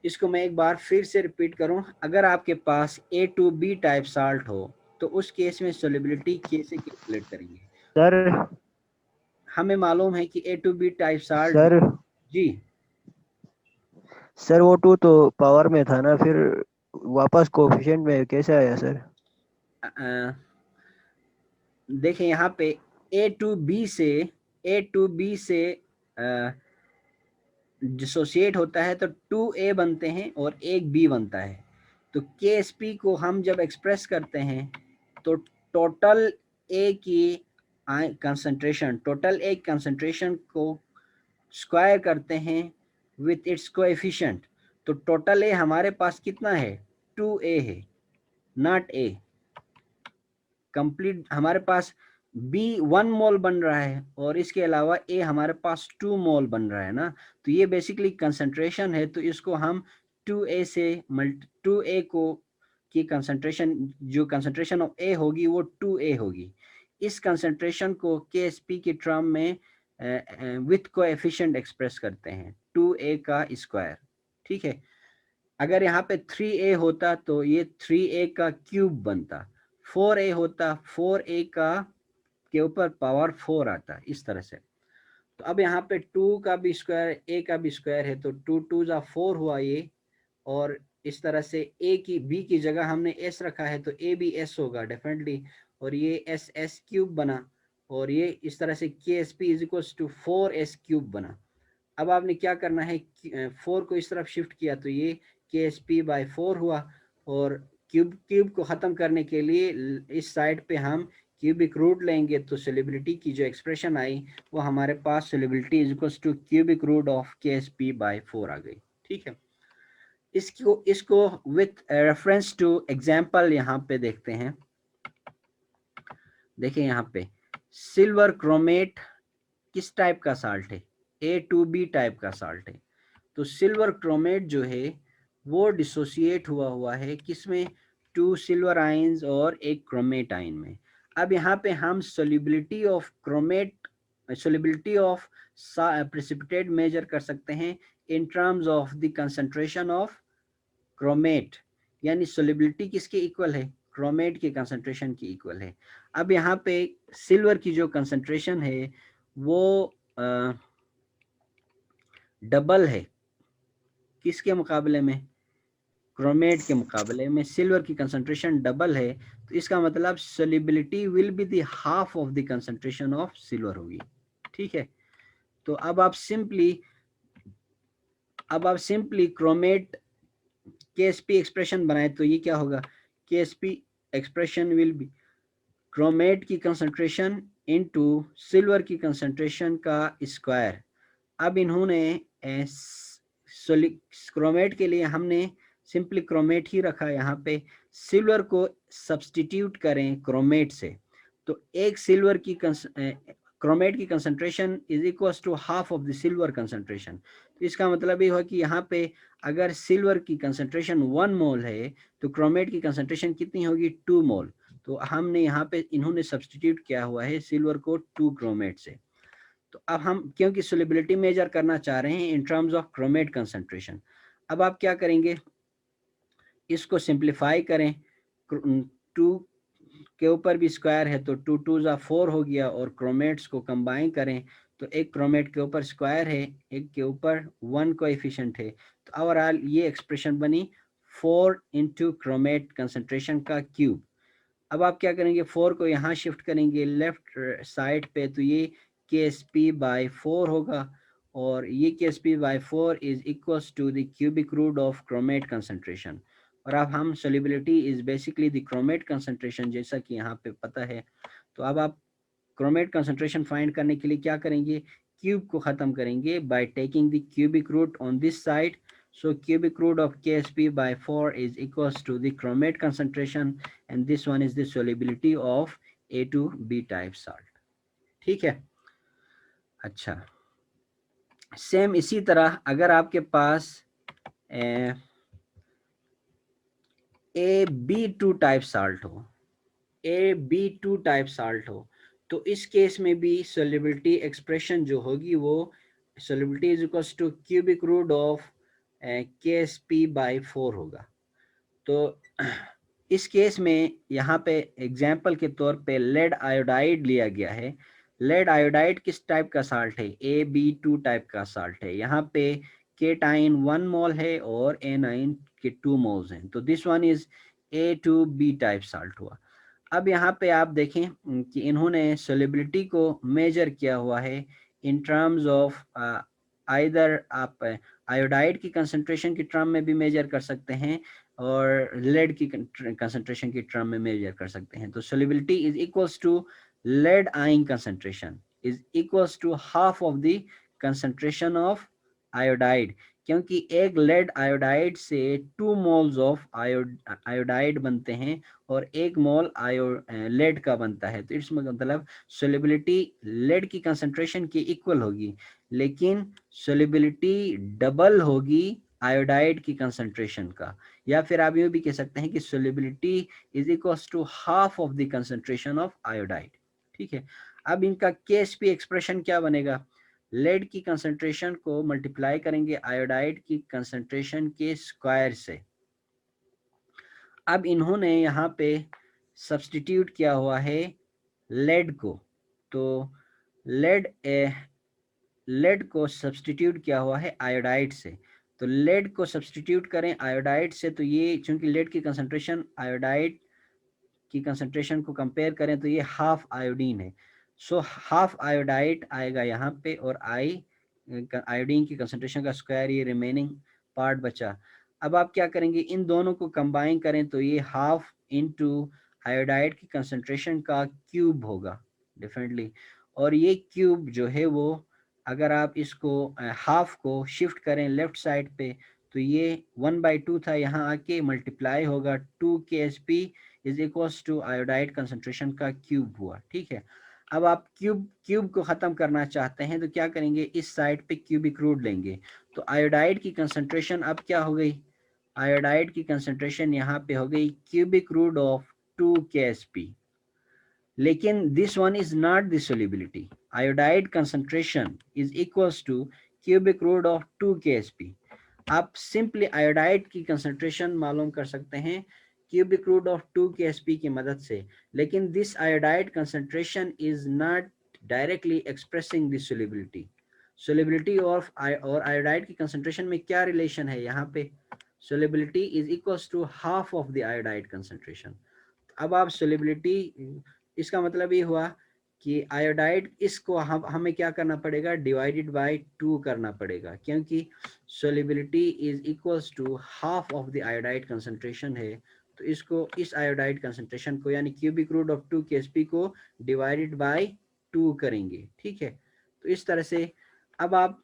इसको मैं एक बार फिर से रिपीट करूं, अगर आपके पास A2B टाइप साल्ट हो तो उस केस में सोल्युबिलिटी कैसे कैलकुलेट करेंगे सर हमें मालूम है कि A2B टाइप साल्ट सर जी सर वो 2 तो पावर में था ना, फिर वापस कोफिशिएंट में कैसे आया सर? अ, देखें यहाँ पे A2B से डिसोसिएट होता है तो 2A बनते हैं और एक B बनता है। तो KSP को हम जब एक्सप्रेस करते हैं तो टोटल A की कंसंट्रेशन को स्क्वायर करते हैं विथ इट्स कोएफिशिएंट। तो टोटल A हमारे पास कितना है? 2A है, नॉट A। कंप्लीट हमारे पास B 1 मोल बन रहा है और इसके अलावा A हमारे पास 2 मोल बन रहा है ना। तो ये बेसिकली कंसंट्रेशन है, तो इसको हम 2A से 2A को की कंसंट्रेशन, जो कंसंट्रेशन ऑफ A होगी वो 2A होगी। इस कंसंट्रेशन को KSP के टर्म में विथ कोएफिशिएंट एक्सप्रेस करते हैं 2A का स्क्वायर। ठीक है, अगर यहाँ पे 3A होता तो ये 3A का क्यूब बनता, 4A होता 4A का के ऊपर पावर 4 आता, इस तरह से। तो अब यहाँ पे 2 का भी स्क्वायर A का भी स्क्वायर है तो 2 2 जा 4 हुआ ये, और इस तरह से B की जगह हमने S रखा है तो A भी S होगा डेफिनेटली, और ये S क्यूब बना, और ये इस तरह से KSP is equals to 4S cube बना। अब आपने क्या करना है, 4 को इस तरफ शिफ्ट किया तो ये KSP/4 हुआ, और क्यूब को ख़त्म करने के लिए इस साइड पे हम क्यूबिक रूट लेंगे तो सोल्यूबिलिटी की जो एक्सप्रेशन आई वो हमारे पास solubility is equals to cubic root of KSP/4 आ गई। ठीक है, इसको विथ रेफरेंस टू एग्जांपल यहाँ पे देखते हैं। देखिए यहाँ पे सिल्वर क्रोमेट किस टाइप का साल्ट है? A2B टाइप का साल्ट है। तो सिल्वर क्रोमेट जो है वो डिसोसिएट हुआ है किसमें? 2 सिल्वर आयंस और एक क्रोमेट आयन में। अब यहाँ पे हम सोल्यूबिलिटी ऑफ प्रेसिपिटेट मेजर कर सकते हैं in terms of the concentration of chromate, यानी सोल्यूबिलिटी किसके इक्वल है? क्रोमेट के कंसंट्रेशन की इक्वल है। अब यहाँ पे सिल्वर की जो कंसंट्रेशन है वो डबल है किसके मुकाबले में? क्रोमेट के मुकाबले में सिल्वर की कंसंट्रेशन डबल है, तो इसका मतलब solubility will be the half of the concentration of silver होगी। ठीक है, तो अब आप सिंपली क्रोमेट KSP एक्सप्रेशन बनाए तो ये क्या होगा? KSP expression will be chromate की कंसंट्रेशन इनटू सिल्वर की कंसंट्रेशन का स्क्वायर। अब इन्होंने क्रोमेट के लिए हमने सिंपली क्रोमेट ही रखा, यहाँ पे सिल्वर को सब्सटीट्यूट करें क्रोमेट से, तो एक सिल्वर की क्रोमेट की concentration is equal to half of the silver concentration. तो इसका मतलब ये हुआ कि यहाँ पे अगर सिल्वर की कंसंट्रेशन 1 मोल है तो क्रोमेट की कंसंट्रेशन कितनी होगी? 2 मोल। तो हमने यहाँ पे इन्होंने सब्सटीट्यूट किया हुआ है सिल्वर को 2 क्रोमेट से। तो अब हम क्योंकि सोल्यूबिलिटी मेजर करना चाह रहे हैं in terms of chromate concentration, अब आप क्या करेंगे, इसको सिंप्लीफाई करें। 2 के ऊपर भी स्क्वायर है तो 2 2 जा 4 हो गया, और क्रोमेट्स को कंबाइन करें तो एक क्रोमेट के ऊपर स्क्वायर है, एक के ऊपर 1 कोएफिशिएंट है, तो ओवरऑल ये एक्सप्रेशन बनी 4 इंटू क्रोमेट कंसंट्रेशन का क्यूब। अब आप क्या करेंगे, 4 को यहाँ शिफ्ट करेंगे लेफ्ट साइड पे तो ये KSP/4 होगा, और ये KSP/4 is equals to the cubic root of chromate concentration. और अब हम solubility is basically the chromate concentration जैसा कि यहाँ पे पता है। तो अब आप क्रोमेट कंसंट्रेशन फाइंड करने के लिए क्या करेंगे, क्यूब को ख़त्म करेंगे by taking the cubic root on this side. So cubic root of KSP/4 is equals to the chromate concentration, and this one is the solubility of A2B type salt. ठीक है, अच्छा सेम इसी तरह अगर आपके पास AB2 टाइप साल्ट हो, AB2 टाइप साल्ट हो, तो इस केस में भी सोल्यूबिलिटी एक्सप्रेशन जो होगी वो solubility is equals to cubic root of KSP/4 होगा। तो इस केस में यहाँ पे एग्जाम्पल के तौर पे लेड आयोडाइड लिया गया है, लेड आयोडाइड किस टाइप का साल्ट है? AB2 टाइप का साल्ट है। यहाँ पे केटाइन 1 मोल है और एनाइन के 2 मोल्स हैं, तो this one is A2B type salt हुआ। अब यहाँ पे आप देखें कि इन्होंने सोलिबिलिटी को मेजर किया हुआ है इन टर्म्स ऑफ आइदर आप आयोडाइड की कंसंट्रेशन की टर्म में भी मेजर कर सकते हैं और लेड की कंसंट्रेशन की टर्म में मेजर कर सकते हैं। तो solubility is equals to lead ion concentration is equals to half of the concentration of iodide, क्योंकि एक लेड आयोडाइड से 2 मोल्स ऑफ आयोडाइड बनते हैं और 1 मोल लेड का बनता है। तो इसमें मतलब सोलिबिलिटी लेड की कंसंट्रेशन की इक्वल होगी, लेकिन सोलिबिलिटी डबल होगी आयोडाइड की कंसंट्रेशन का, या फिर आप यूं भी कह सकते हैं कि solubility is equals to half of the concentration of iodide. ठीक है, अब इनका KSP एक्सप्रेशन क्या बनेगा? लेड की कंसंट्रेशन को मल्टीप्लाई करेंगे आयोडाइड की कंसंट्रेशन के स्क्वायर से। अब इन्होंने यहाँ पे सब्स्टिट्यूट किया हुआ है लेड को, तो लेड को सब्स्टिट्यूट किया हुआ है आयोडाइड से। तो लेड को सब्स्टिट्यूट करें आयोडाइड से, तो ये चूंकि लेड की कंसंट्रेशन आयोडाइड की कंसंट्रेशन को कंपेयर करें तो ये हाफ आयोडीन है, सो हाफ आयोडाइड आएगा यहाँ पे और आयोडीन की कंसंट्रेशन का स्क्वायर, ये रिमेनिंग पार्ट बचा। अब आप क्या करेंगे, इन दोनों को कंबाइन करें तो ये हाफ इनटू आयोडाइड की कंसंट्रेशन का क्यूब होगा डेफिनेटली, और ये क्यूब जो है वो अगर आप इसको हाफ को शिफ्ट करें लेफ्ट साइड पे तो ये 1/2 था, यहाँ आके मल्टीप्लाई होगा 2 KSP is equals to iodide concentration का क्यूब हुआ। ठीक है, अब आप क्यूब को खत्म करना चाहते हैं तो क्या करेंगे, इस साइड पे क्यूबिक रूट लेंगे, तो आयोडाइड की कंसंट्रेशन अब क्या हो गई, आयोडाइड की कंसंट्रेशन यहाँ पे हो गई क्यूबिक रूट ऑफ 2 KSP, लेकिन this one is not the solubility. Iodide concentration is equals to cubic root of 2 KSP। आप सिंपली आयोडाइड की कंसंट्रेशन मालूम कर सकते हैं क्यूबिक रूट ऑफ 2 KSP की मदद से, लेकिन this iodide concentration is not directly expressing this solubility. Solubility of और आयोडाइड की कंसंट्रेशन में क्या रिलेशन है, यहाँ पे solubility is equals to half of the iodide concentration. अब आप सोलिबिलिटी, इसका मतलब ये हुआ कि आयोडाइड इसको हमें क्या करना पड़ेगा, डिवाइडेड बाय 2 करना पड़ेगा, क्योंकि solubility is equals to half of the iodide concentration है, तो इसको इस आयोडाइड कंसंट्रेशन को यानी क्यूबिक रूट ऑफ 2 KSP को डिवाइडेड बाय 2 करेंगे। ठीक है, तो इस तरह से अब आप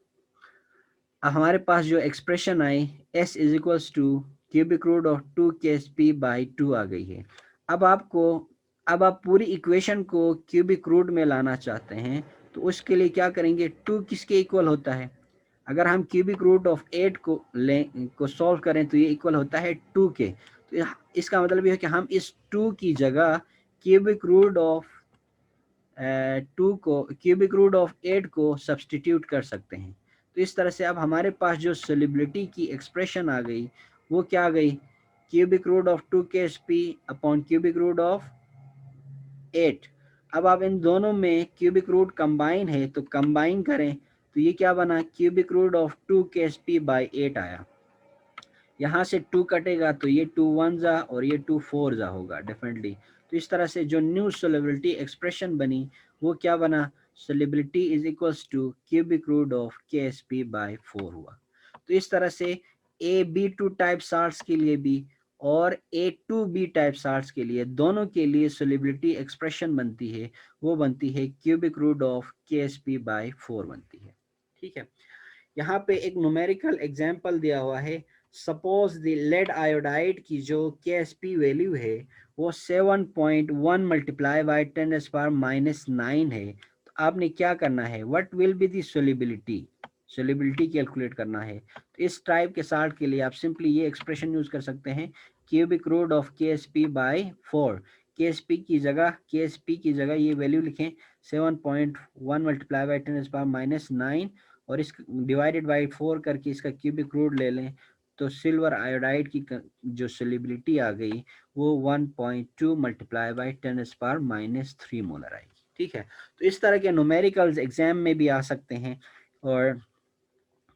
हमारे पास जो एक्सप्रेशन आई S is equals to cubic root of 2 KSP/2 आ गई है। अब आप पूरी इक्वेशन को क्यूबिक रूट में लाना चाहते हैं तो उसके लिए क्या करेंगे, 2 किसके इक्वल होता है, अगर हम क्यूबिक रूट ऑफ 8 को सॉल्व करें तो ये इक्वल होता है 2 के, तो इसका मतलब ये है कि हम इस 2 की जगह क्यूबिक रूट ऑफ 8 को सब्सटीट्यूट कर सकते हैं। तो इस तरह से अब हमारे पास जो सोलिबिलिटी की एक्सप्रेशन आ गई वो क्या आ गई, cubic root of 2 KSP upon cubic root of 8। अब आप इन दोनों में क्यूबिक रूट कंबाइन है तो कंबाइन करें तो ये क्या बना, क्यूबिक रूट ऑफ 2 KSP/8 आया। यहाँ से 2 कटेगा तो ये 2 1 जा और ये 2 4 जा होगा डेफिनेटली। तो इस तरह से जो न्यू सोलिबिलिटी एक्सप्रेशन बनी वो क्या बना, solubility is equals to cubic root of KSP/4 हुआ। तो इस तरह से AB2 टाइप साल्ट्स के लिए भी और A2B टाइप साल्ट्स के लिए, दोनों के लिए सोलिबिलिटी एक्सप्रेशन बनती है, वो बनती है क्यूबिक रूट ऑफ KSP/4 बनती है। ठीक है, यहाँ पे एक न्यूमेरिकल एग्जांपल दिया हुआ है, सपोज द लेड आयोडाइड की जो KSP वैल्यू है वो 7.1 मल्टीप्लाई बाय 10⁻⁻9 है, तो आपने क्या करना है, what will be the solubility calculate करना है। तो इस टाइप के साल्ट के लिए आप सिंपली ये एक्सप्रेशन यूज कर सकते हैं, cubic root of KSP/4। KSP की जगह ये वैल्यू लिखें 7.1 मल्टीप्लाई बाय 10⁻⁻9 और इस डिवाइडेड बाय 4 करके इसका क्यूबिक रूट ले लें, तो सिल्वर आयोडाइड की जो सोलिबिलिटी आ गई वो 1.2 मल्टीप्लाई बाय 10⁻³ मोलर आएगी। ठीक है। तो इस तरह के न्यूमेरिकल्स एग्जाम में भी आ सकते हैं और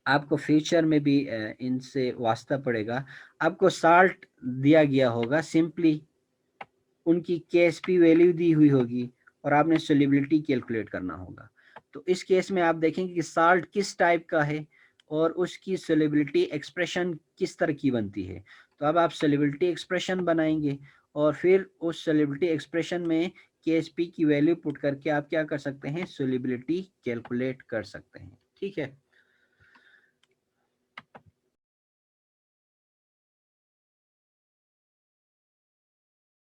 आपको फ्यूचर में भी इनसे वास्ता पड़ेगा। आपको साल्ट दिया गया होगा, सिंपली उनकी केएसपी वैल्यू दी हुई होगी और आपने सोल्यूबिलिटी कैलकुलेट करना होगा। तो इस केस में आप देखेंगे कि साल्ट किस टाइप का है और उसकी सोल्यूबिलिटी एक्सप्रेशन किस तरह की बनती है। तो अब आप सोल्यूबिलिटी एक्सप्रेशन बनाएंगे और फिर उस सोल्यूबिलिटी एक्सप्रेशन में केएसपी की वैल्यू पुट करके आप क्या कर सकते हैं, सोल्यूबिलिटी कैलकुलेट कर सकते हैं। ठीक है।